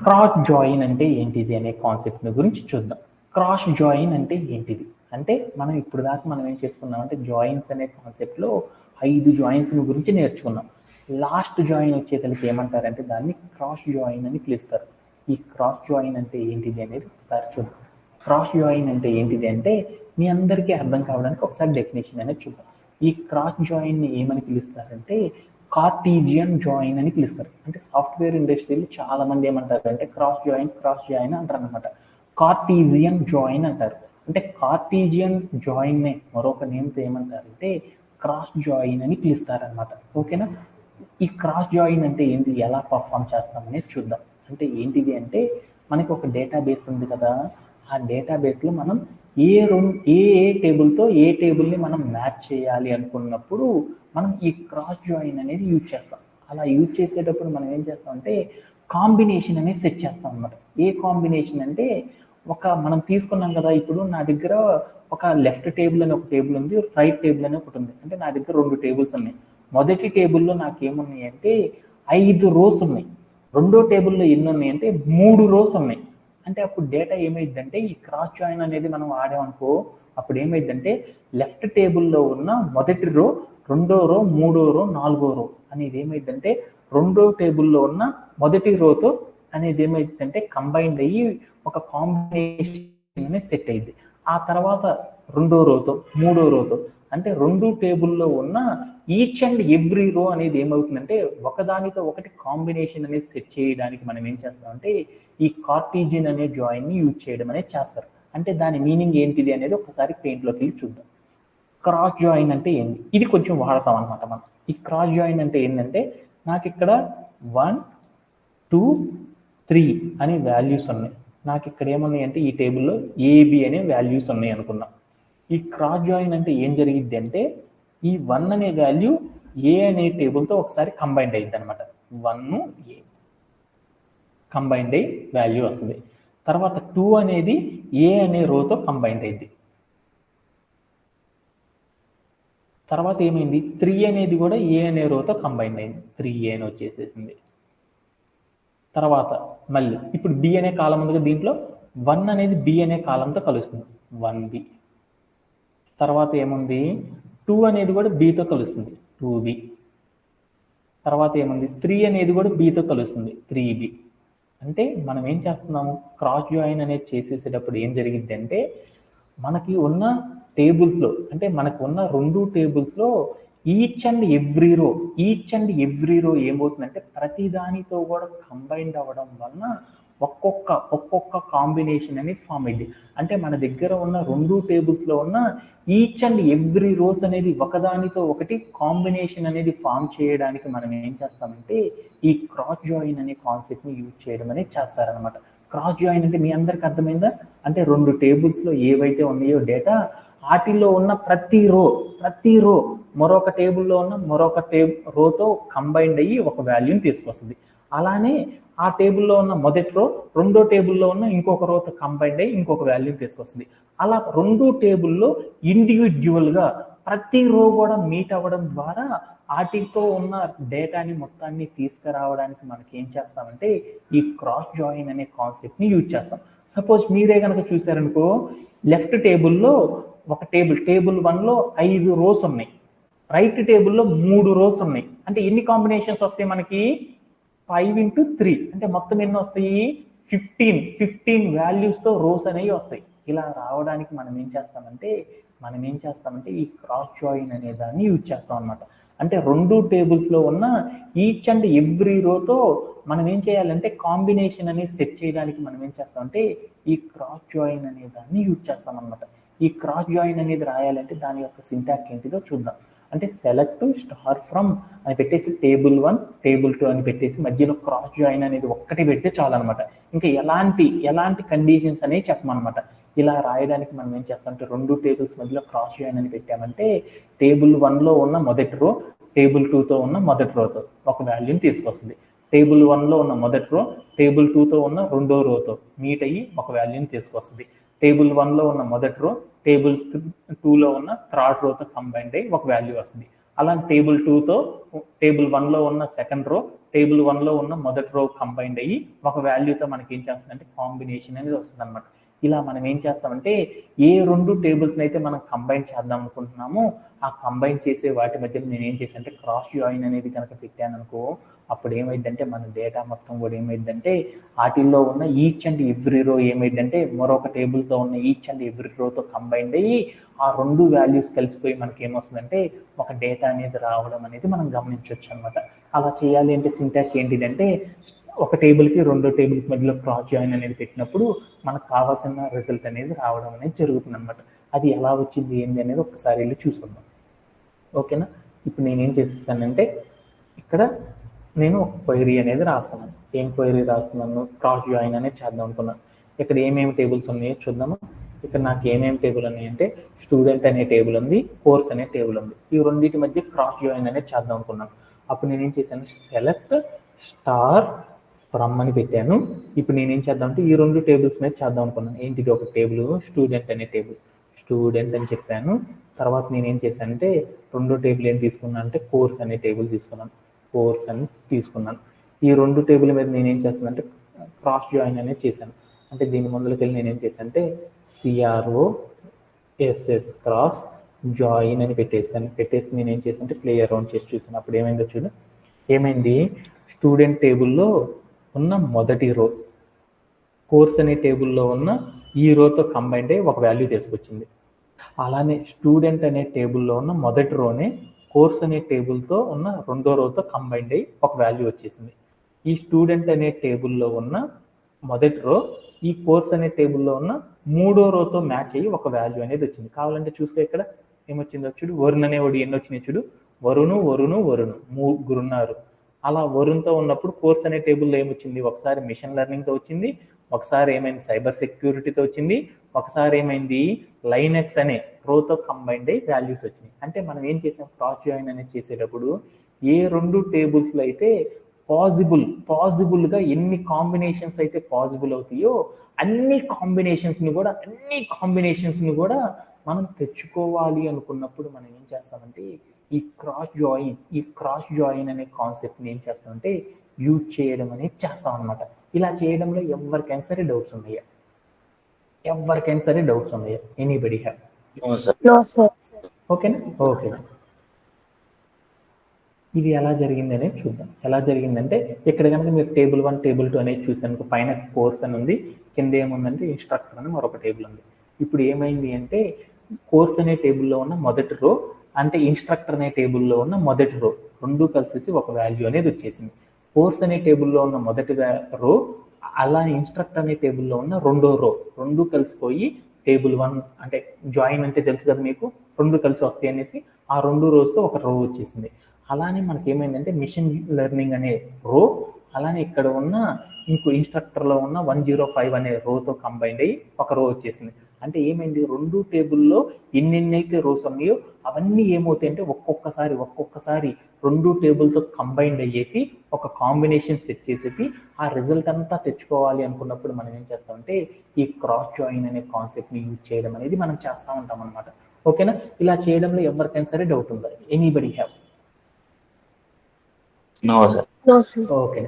క్రాస్ జాయిన్ అంటే ఏంటిది అనే కాన్సెప్ట్ గురించి చూద్దాం. క్రాస్ జాయిన్ అంటే ఏంటిది అంటే మనం ఇప్పుడు దాకా మనం ఏం చేసుకున్నాం అంటే జాయిన్స్ అనే కాన్సెప్ట్లో 5 జాయిన్స్ గురించి నేర్చుకున్నాం. లాస్ట్ జాయిన్ వచ్చేతలకి ఏమంటారంటే దాన్ని క్రాస్ జాయిన్ అని పిలుస్తారు. ఈ క్రాస్ జాయిన్ అంటే ఏంటిది అనేది ఒకసారి చూద్దాం. క్రాస్ జాయిన్ అంటే ఏంటిది అంటే మీ అందరికీ అర్థం కావడానికి ఒకసారి డెఫినేషన్ అనేది చూద్దాం. ఈ క్రాస్ జాయిన్ని ఏమని పిలుస్తారంటే కార్టీజియన్ జాయిన్ అని పిలుస్తారు. అంటే సాఫ్ట్వేర్ ఇండస్ట్రీలో చాలా మంది ఏమంటారు అంటే క్రాస్ జాయిన్ అంటారు అనమాట. కార్టీజియన్ జాయిన్ అంటారు. అంటే కార్టీజియన్ జాయిన్నే మరొక నేమ్తో ఏమంటారంటే క్రాస్ జాయిన్ అని పిలుస్తారనమాట. ఓకేనా? ఈ క్రాస్ జాయిన్ అంటే ఏంటి, ఎలా పర్ఫామ్ చేస్తామనేది చూద్దాం. అంటే ఏంటిది అంటే మనకి ఒక డేటాబేస్ ఉంది కదా, ఆ డేటాబేస్లో మనం ఏ టేబుల్తో ఏ టేబుల్ని మనం మ్యాచ్ చేయాలి అనుకున్నప్పుడు మనం ఈ క్రాస్ జాయిన్ అనేది యూజ్ చేస్తాం. అలా యూజ్ చేసేటప్పుడు మనం ఏం చేస్తామంటే కాంబినేషన్ అనేది సెట్ చేస్తాం అనమాట. ఏ కాంబినేషన్ అంటే మనం తీసుకున్నాం కదా, ఇప్పుడు నా దగ్గర ఒక లెఫ్ట్ టేబుల్ అని ఒక టేబుల్ ఉంది, రైట్ టేబుల్ అని ఒకటి ఉంది. అంటే నా దగ్గర 2 టేబుల్స్ ఉన్నాయి. మొదటి టేబుల్లో నాకు ఏమున్నాయి అంటే 5 రోస్ ఉన్నాయి. రెండో టేబుల్లో ఎన్ని ఉన్నాయి అంటే 3 రోస్ ఉన్నాయి. అంటే అప్పుడు డేటా ఏమైందంటే ఈ క్రాస్ జాయిన్ అనేది మనం ఆడామనుకో, అప్పుడు ఏమైందంటే లెఫ్ట్ టేబుల్లో ఉన్న మొదటి రో, రెండో రో, మూడో రో, నాలుగో రో అనేది ఏమైందంటే రెండో టేబుల్లో ఉన్న మొదటి రోతో అనేది ఏమైందంటే కంబైన్డ్ అయ్యి ఒక కాంబినేషన్ అనేది సెట్ అయింది. ఆ తర్వాత రెండో రోతో, మూడో రోతో, అంటే 2 టేబుల్లో ఉన్న ఈచ్ అండ్ ఎవ్రీ రో అనేది ఏమవుతుందంటే ఒకదానితో ఒకటి కాంబినేషన్ అనేది సెట్ చేయడానికి మనం ఏం చేస్తామంటే ఈ కార్టీజియన్ అనే జాయిన్ని యూజ్ చేయడం అనేది చేస్తారు. అంటే దాని మీనింగ్ ఏంటిది అనేది ఒకసారి పెయింట్లోకి వెళ్ళి చూద్దాం. క్రాస్ జాయిన్ అంటే ఏంటి, ఇది కొంచెం వాడతాం అనమాట మనం. ఈ క్రాస్ జాయిన్ అంటే ఏంటంటే నాకు ఇక్కడ 1, 2, 3 అనే వాల్యూస్ ఉన్నాయి. నాకు ఇక్కడ ఏమున్నాయి అంటే ఈ టేబుల్లో ఏబి అనే వాల్యూస్ ఉన్నాయి అనుకున్నాం. ఈ క్రాస్ జాయిన్ అంటే ఏం జరిగిద్ది అంటే ఈ 1 అనే వాల్యూ ఏ అనే టేబుల్తో ఒకసారి కంబైండ్ అయ్యింది అనమాట. 1 ఏ కంబైండ్ అయ్యి వాల్యూ వస్తుంది. తర్వాత 2 అనేది ఏ అనే రోతో కంబైండ్ అయింది. తర్వాత ఏమైంది, 3 అనేది కూడా ఏ అనే రోతో కంబైండ్ అయింది. 3A అని వచ్చేసేసింది. తర్వాత మళ్ళీ ఇప్పుడు బి అనే కాలం ఉంది, దీంట్లో 1 అనేది బి అనే కాలంతో కలుస్తుంది, 1B. తర్వాత ఏముంది, 2 అనేది కూడా బితో కలుస్తుంది, 2B. తర్వాత ఏముంది, 3 అనేది కూడా బితో కలుస్తుంది, 3B. అంటే మనం ఏం చేస్తున్నాము, క్రాస్ జాయిన్ అనేది చేసేసేటప్పుడు ఏం జరిగింది అంటే మనకి ఉన్న టేబుల్స్లో, అంటే మనకు ఉన్న 2 టేబుల్స్లో ఈచ్ అండ్ ఎవ్రీ రో ఏమవుతుందంటే ప్రతి దానితో కూడా కంబైన్డ్ అవ్వడం వలన ఒక్కొక్క కాంబినేషన్ అనేది ఫామ్ అయింది. అంటే మన దగ్గర ఉన్న 2 టేబుల్స్లో ఉన్న ఈచ్ అండ్ ఎవ్రీ రోస్ అనేది ఒకదానితో ఒకటి కాంబినేషన్ అనేది ఫామ్ చేయడానికి మనం ఏం చేస్తామంటే ఈ క్రాస్ జాయిన్ అనే కాన్సెప్ట్ని యూజ్ చేయడం అనేది చేస్తారనమాట. క్రాస్ జాయిన్ అంటే మీ అందరికి అర్థమైందా? అంటే 2 టేబుల్స్లో ఏవైతే ఉన్నాయో డేటా, వాటిల్లో ఉన్న ప్రతి రో మరొక టేబుల్లో ఉన్న మరొక రోతో కంబైన్డ్ అయ్యి ఒక వాల్యూని తీసుకొస్తుంది. అలానే ఆ టేబుల్లో ఉన్న మొదటి రో రెండో టేబుల్లో ఉన్న ఇంకొక రోతో కంబైన్డ్ అయ్యి ఇంకొక వాల్యూని తీసుకొస్తుంది. అలా 2 టేబుల్లో ఇండివిజువల్గా ప్రతి రో కూడా మీట్ అవ్వడం ద్వారా వాటితో ఉన్న డేటాని మొత్తాన్ని తీసుకురావడానికి మనకి ఏం చేస్తామంటే ఈ క్రాస్ జాయిన్ అనే కాన్సెప్ట్ని యూజ్ చేస్తాం. సపోజ్ మీరే కనుక చూసారనుకో, లెఫ్ట్ టేబుల్లో ఒక టేబుల్ 1లో 5 రోస్ ఉన్నాయి, రైట్ టేబుల్లో 3 రోస్ ఉన్నాయి. అంటే ఎన్ని కాంబినేషన్స్ వస్తాయి మనకి, 5 into 3 అంటే మొత్తం ఎన్ని వస్తాయి, 15 వాల్యూస్తో రోస్ అనేవి వస్తాయి. ఇలా రావడానికి మనం ఏం చేస్తామంటే ఈ క్రాస్ జాయిన్ అనే దాన్ని యూజ్ చేస్తాం అనమాట. అంటే 2 టేబుల్స్లో ఉన్న ఈచ్ అండ్ ఎవ్రీ రోతో మనం ఏం చేయాలంటే కాంబినేషన్ అనేది సెట్ చేయడానికి మనం ఏం చేస్తామంటే ఈ క్రాస్ జాయిన్ అనే దాన్ని యూజ్ చేస్తాం అనమాట. ఈ క్రాస్ జాయిన్ అనేది రాయాలంటే దాని యొక్క సింటాక్స్ ఏంటిదో చూద్దాం. అంటే సెలెక్ట్ స్టార్ ఫ్రమ్ అని పెట్టేసి టేబుల్ 1 టేబుల్ 2 అని పెట్టేసి మధ్యలో క్రాస్ జాయిన్ అనేది ఒక్కటి పెడితే చాలు అనమాట. ఇంకా ఎలాంటి కండిషన్స్ అనేవి చెప్పమన్నమాట. ఇలా రాయడానికి మనం ఏం చేస్తామంటే 2 టేబుల్స్ మధ్యలో క్రాస్ జాయిన్ అని పెట్టామంటే టేబుల్ 1లో ఉన్న మొదటి రో టేబుల్ 2తో ఉన్న మొదటి రోతో ఒక వాల్యూని తీసుకొస్తుంది. టేబుల్ 1లో ఉన్న మొదటి రో టేబుల్ 2తో ఉన్న రెండో రోతో మీట్ అయ్యి ఒక వాల్యూని తీసుకొస్తుంది. టేబుల్ 1లో ఉన్న మొదటి రో టేబుల్ 2లో ఉన్న థర్డ్ రోతో కంబైన్డ్ అయ్యి ఒక వాల్యూ వస్తుంది. అలా టేబుల్ 2తో టేబుల్ 1లో ఉన్న సెకండ్ రో టేబుల్ 1లో ఉన్న మొదటి రో కంబైన్డ్ అయ్యి ఒక వాల్యూతో మనకి ఏం చేస్తుందంటే కాంబినేషన్ అనేది వస్తుంది అనమాట. ఇలా మనం ఏం చేస్తామంటే ఏ రెండు టేబుల్స్ని అయితే మనం కంబైన్ చేద్దాం అనుకుంటున్నామో ఆ కంబైన్ చేసే వాటి మధ్యలో నేను ఏం చేశానంటే క్రాస్ జాయిన్ అనేది కనుక పెట్టాను అనుకో, అప్పుడు ఏమైందంటే మన డేటా మొత్తం కూడా ఏమైందంటే వాటిల్లో ఉన్న ఈచ్ అండ్ ఎవ్రీ రో ఏమైందంటే మరొక టేబుల్తో ఉన్న ఈచ్ అండ్ ఎవ్రీ రోతో కంబైన్డ్ అయ్యి ఆ రెండు వాల్యూస్ కలిసిపోయి మనకి ఏమొస్తుందంటే ఒక డేటా అనేది రావడం అనేది మనం గమనించవచ్చు అనమాట. అలా చేయాలి అంటే సింటాక్స్ ఏంటిదంటే ఒక టేబుల్కి రెండో టేబుల్కి మధ్యలో క్రాస్ జాయిన్ అనేది పెట్టినప్పుడు మనకు కావాల్సిన రిజల్ట్ అనేది రావడం అనేది జరుగుతుంది అనమాట. అది ఎలా వచ్చింది ఏంటి అనేది ఒకసారి వెళ్ళి చూసుకుందాం. ఓకేనా? ఇప్పుడు నేనేం చేసేసానంటే ఇక్కడ నేను ఒక క్వైరీ అనేది రాస్తున్నాను. ఏం క్వైరీ రాస్తున్నాను? క్రాస్ జాయిన్ అనేది చేద్దాం అనుకున్నాను. ఇక్కడ ఏమేమి టేబుల్స్ ఉన్నాయో చూద్దామా. ఇక్కడ నాకు ఏమేమి టేబుల్ ఉన్నాయంటే స్టూడెంట్ అనే టేబుల్ ఉంది, కోర్స్ అనే టేబుల్ ఉంది. ఈ రెండింటి మధ్య క్రాస్ జాయిన్ అనేది చేద్దాం అనుకున్నాను. అప్పుడు నేనేం చేశాను, సెలెక్ట్ స్టార్ ఫ్రమ్ అని పెట్టాను. ఇప్పుడు నేనేం చేద్దామంటే ఈ రెండు టేబుల్స్ మీద చేద్దాం అనుకున్నాను. ఏంటిది? ఒక టేబుల్ స్టూడెంట్ అనే టేబుల్, స్టూడెంట్ అని చెప్పాను. తర్వాత నేనేం చేశానంటే రెండో టేబుల్ ఏం తీసుకున్నాను అంటే కోర్స్ అనే టేబుల్ తీసుకున్నాను, కోర్స్ అని తీసుకున్నాను. ఈ రెండు టేబుల్ మీద నేనేం చేస్తానంటే క్రాస్ జాయిన్ అనేది చేశాను. అంటే దీని ముందులోకి వెళ్ళి నేనేం చేశానంటే CROSS క్రాస్ జాయిన్ అని పెట్టేసి నేనేం చేశానంటే ప్లే అరౌండ్ చేసి చూసాను. అప్పుడు ఏమైందో చూడు. ఏమైంది? స్టూడెంట్ టేబుల్లో ఉన్న మొదటి రో కోర్స్ అనే టేబుల్లో ఉన్న ఈ రోతో కంబైండ్ అయ్యి ఒక వాల్యూ తీసుకొచ్చింది. అలానే స్టూడెంట్ అనే టేబుల్లో ఉన్న మొదటి రోనే కోర్స్ అనే టేబుల్తో ఉన్న రెండో రోతో కంబైండ్ అయ్యి ఒక వాల్యూ వచ్చేసింది. ఈ స్టూడెంట్ అనే టేబుల్లో ఉన్న మొదటి రో ఈ కోర్స్ అనే టేబుల్లో ఉన్న మూడో రోతో మ్యాచ్ అయ్యి ఒక వాల్యూ అనేది వచ్చింది. కావాలంటే చూస్తే ఇక్కడ ఏమొచ్చిందో చూడు. వరుణ్ అనేవాడు ఎన్ని వచ్చినాయి చూడు. వరుణు ముగ్గురున్నారు. అలా వరుణ్తో ఉన్నప్పుడు కోర్స్ అనే టేబుల్లో ఏమొచ్చింది? ఒకసారి మిషన్ లెర్నింగ్తో వచ్చింది, ఒకసారి ఏమైంది సైబర్ సెక్యూరిటీతో వచ్చింది, ఒకసారి ఏమైంది లైనెక్స్ అనే రోతో కంబైండ్ అయ్యి వాల్యూస్ వచ్చినాయి. అంటే మనం ఏం చేసాం? క్రాస్ జాయిన్ అనేది చేసేటప్పుడు ఏ రెండు టేబుల్స్లో అయితే పాజిబుల్గా ఎన్ని కాంబినేషన్స్ అయితే పాజిబుల్ అవుతాయో అన్ని కాంబినేషన్స్ని కూడా మనం తెచ్చుకోవాలి అనుకున్నప్పుడు మనం ఏం చేస్తామంటే ఈ క్రాస్ జాయిన్ అనే కాన్సెప్ట్ని ఏం చేస్తామంటే యూజ్ చేయడం అనేది చేస్తాం అనమాట. ఇలా చేయడంలో ఎవరికైనా సరే డౌట్స్ ఉన్నాయా? Anybody have? No sir. ఓకేనా? ఓకే. ఇది ఎలా జరిగింది అనేది చూద్దాం. ఎలా జరిగిందంటే ఇక్కడ కనుక మీరు టేబుల్ 1 టేబుల్ 2 అనేది చూసాను. పైన కోర్స్ అని ఉంది, కింద ఏముందంటే ఇన్స్ట్రక్టర్ అని మరొక టేబుల్ ఉంది. ఇప్పుడు ఏమైంది అంటే కోర్స్ అనే టేబుల్లో ఉన్న మొదటి రో అంటే ఇన్స్ట్రక్టర్ అనే టేబుల్లో ఉన్న మొదటి రో రెండు కలిసేసి ఒక వాల్యూ అనేది వచ్చేసింది. కోర్స్ అనే టేబుల్లో ఉన్న మొదటి రో అలా ఇన్స్ట్రక్టర్ అనే టేబుల్లో ఉన్న రెండో రో రెండు కలిసిపోయి టేబుల్ 1 అంటే జాయిన్ అంటే తెలుసు కదా మీకు, రెండు కలిసి వస్తాయి అనేసి ఆ రెండు రోస్తో ఒక రో వచ్చేసింది. అలానే మనకి ఏమైందంటే మిషన్ లెర్నింగ్ అనే రో అలానే ఇక్కడ ఉన్న ఇంకో ఇన్స్ట్రక్టర్లో ఉన్న 105 అనే రోతో కంబైండ్ అయ్యి ఒక రో వచ్చేసింది. అంటే ఏమైంది? రెండు టేబుల్లో ఎన్నెన్నైతే రోస్ ఉన్నాయో అవన్నీ ఏమవుతాయి అంటే ఒక్కొక్కసారి రెండు టేబుల్తో కంబైండ్ అయ్యేసి ఒక కాంబినేషన్ సెట్ చేసేసి ఆ రిజల్ట్ అంతా తెచ్చుకోవాలి అనుకున్నప్పుడు మనం ఏం చేస్తామంటే ఈ క్రాస్ జాయిన్ అనే కాన్సెప్ట్ని యూజ్ చేయడం అనేది మనం చేస్తూ ఉంటాం అనమాట. ఓకేనా? ఇలా చేయడంలో ఎవరికైనా సరే డౌట్ ఉందా? Anybody have? ఓకే.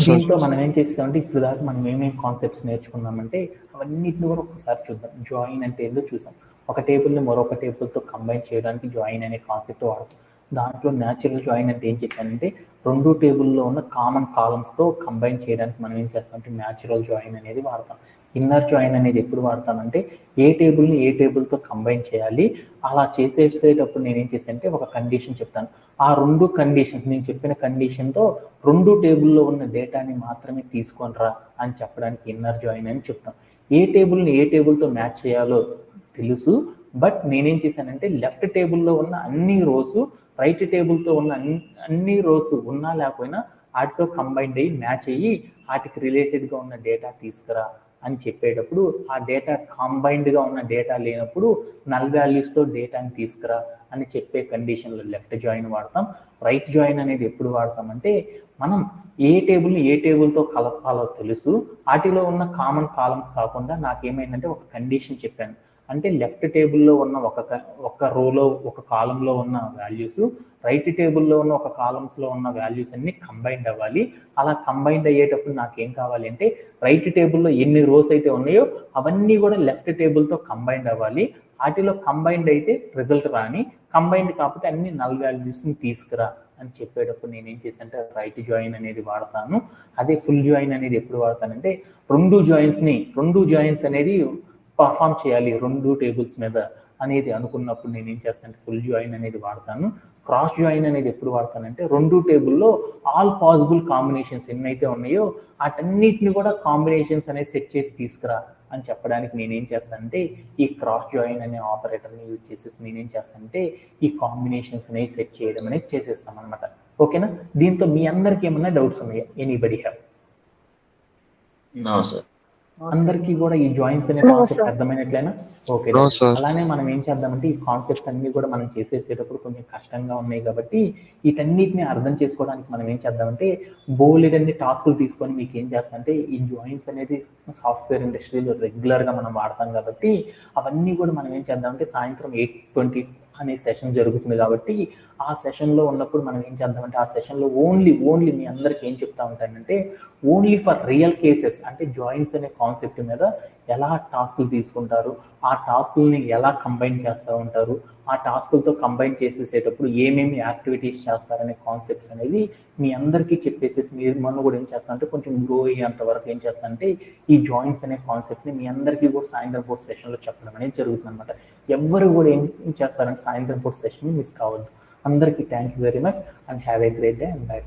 దీంతో మనం ఏం చేస్తామంటే ఇప్పుడు దాకా మనం ఏమేమి కాన్సెప్ట్స్ నేర్చుకున్నామంటే అవన్నిటిని కూడా ఒకసారి చూద్దాం. జాయిన్ అంటే ఏంటో చూసాం. ఒక టేబుల్ని మరొక టేబుల్తో కంబైన్ చేయడానికి జాయిన్ అనే కాన్సెప్ట్ వాడతాం. దాంట్లో న్యాచురల్ జాయిన్ అంటే ఏం చెప్పానంటే రెండు టేబుల్లో ఉన్న కామన్ కాలమ్స్తో కంబైన్ చేయడానికి మనం ఏం చేస్తామంటే న్యాచురల్ జాయిన్ అనేది వాడతాం. ఇన్నర్ జాయిన్ అనేది ఎప్పుడు వాడతామంటే ఏ టేబుల్ని ఏ టేబుల్తో కంబైన్ చేయాలి అలా చేసేటప్పుడు నేను ఏం చేశానంటే ఒక కండిషన్ చెప్తాను. ఆ రెండు కండిషన్స్ నేను చెప్పిన కండిషన్తో రెండు టేబుల్లో ఉన్న డేటాని మాత్రమే తీసుకొనిరా అని చెప్పడానికి ఇన్నర్ జాయిన్ అని చెప్తాం. ఏ టేబుల్ని ఏ టేబుల్తో మ్యాచ్ చేయాలో తెలుసు, బట్ నేనేం చేశానంటే లెఫ్ట్ టేబుల్లో ఉన్న అన్ని రోస్ రైట్ టేబుల్తో ఉన్న అన్ని రోస్ ఉన్నా లేకపోయినా వాటితో కంబైన్డ్ అయ్యి మ్యాచ్ అయ్యి వాటికి రిలేటెడ్గా ఉన్న డేటా తీసుకురా అని చెప్పేటప్పుడు ఆ డేటా కంబైన్డ్గా ఉన్న డేటా లేనప్పుడు నల్ వాల్యూస్తో డేటాని తీసుకురా అని చెప్పే కండిషన్లో లెఫ్ట్ జాయిన్ వాడతాం. రైట్ జాయిన్ అనేది ఎప్పుడు వాడతామంటే మనం ఏ టేబుల్ని ఏ టేబుల్తో కలపాలో తెలుసు, వాటిలో ఉన్న కామన్ కాలమ్స్ కాకుండా నాకేమైందంటే ఒక కండిషన్ చెప్పాను. అంటే లెఫ్ట్ టేబుల్లో ఉన్న ఒక రోలో ఒక కాలంలో ఉన్న వాల్యూస్, రైట్ టేబుల్లో ఉన్న ఒక కాలమ్స్లో ఉన్న వాల్యూస్ అన్ని కంబైన్డ్ అవ్వాలి. అలా కంబైన్డ్ అయ్యేటప్పుడు నాకేం కావాలి అంటే రైట్ టేబుల్లో ఎన్ని రోస్ అయితే ఉన్నాయో అవన్నీ కూడా లెఫ్ట్ టేబుల్తో కంబైన్డ్ అవ్వాలి. వాటిలో కంబైన్డ్ అయితే రిజల్ట్ రాని, కంబైన్డ్ కాకపోతే అన్ని నల్ వాల్యూస్ని తీసుకురా అని చెప్పేటప్పుడు నేను ఏం చేశానంటే రైట్ జాయిన్ అనేది వాడతాను. అదే ఫుల్ జాయిన్ అనేది ఎప్పుడు వాడతానంటే రెండు జాయిన్స్ అనేది పర్ఫామ్ చేయాలి రెండు టేబుల్స్ మీద అనేది అనుకున్నప్పుడు నేను ఏం చేస్తానంటే ఫుల్ జాయిన్ అనేది వాడతాను. క్రాస్ జాయిన్ అనేది ఎప్పుడు వాడతానంటే రెండు టేబుల్లో ఆల్ పాసిబుల్ కాంబినేషన్స్ ఎన్నైతే ఉన్నాయో వాటన్నిటిని కూడా కాంబినేషన్స్ అనేది సెట్ చేసి తీసుకురా అని చెప్పడానికి నేనేం చేస్తానంటే ఈ క్రాస్ జాయిన్ అనే ఆపరేటర్ని యూజ్ చేసేసి నేనేం చేస్తానంటే ఈ కాంబినేషన్స్ అనేవి సెట్ చేయడం అనేది చేసేస్తాం అనమాట. ఓకేనా? దీంతో మీ అందరికి ఏమన్నా డౌట్స్ ఉన్నాయా? Anybody have? No sir. అందరికీ కూడా ఈ జాయిన్స్ అనే కాన్సెప్ట్ అర్థమైనట్లేనా? ఓకే. అలానే మనం ఏం చేద్దామంటే ఈ కాన్సెప్ట్స్ అన్ని కూడా మనం చేసేసేటప్పుడు కొంచెం కష్టంగా ఉన్నాయి కాబట్టి వీటన్నిటిని అర్థం చేసుకోవడానికి మనం ఏం చేద్దామంటే బోలెడన్ని టాస్కులు తీసుకొని మీకు ఏం చేస్తామంటే ఈ జాయిన్స్ అనేది సాఫ్ట్వేర్ ఇండస్ట్రీలో రెగ్యులర్గా మనం వాడతాం కాబట్టి అవన్నీ కూడా మనం ఏం చేద్దామంటే సాయంత్రం 8:20 అనే సెషన్ జరుగుతుంది కాబట్టి ఆ సెషన్లో ఉన్నప్పుడు మనం ఏం చేద్దామంటే ఆ సెషన్లో ఓన్లీ మీ అందరికి ఏం చెప్తా ఉంటానంటే ఓన్లీ ఫర్ రియల్ కేసెస్ అంటే జాయిన్స్ అనే కాన్సెప్ట్ మీద ఎలా టాస్కులు తీసుకుంటారు, ఆ టాస్కుల్ని ఎలా కంబైన్ చేస్తూ ఉంటారు, ఆ టాస్కులతో కంబైన్ చేసేసేటప్పుడు ఏమేమి యాక్టివిటీస్ చేస్తారనే కాన్సెప్ట్స్ అనేది మీ అందరికీ చెప్పేసేసి మీరు మొన్న కూడా ఏం చేస్తానంటే కొంచెం గ్రో అయ్యేంత వరకు ఏం చేస్తానంటే ఈ జాయిన్స్ అనే కాన్సెప్ట్ని మీ అందరికీ కూడా సాయంత్రం పూట సెషన్లో చెప్పడం అనేది జరుగుతుంది అనమాట. ఎవ్వరు కూడా ఏం చేస్తారంటే సాయంత్రం పూట సెషన్ మిస్ కావద్దు. అందరికీ thank you very much and have a great day and by.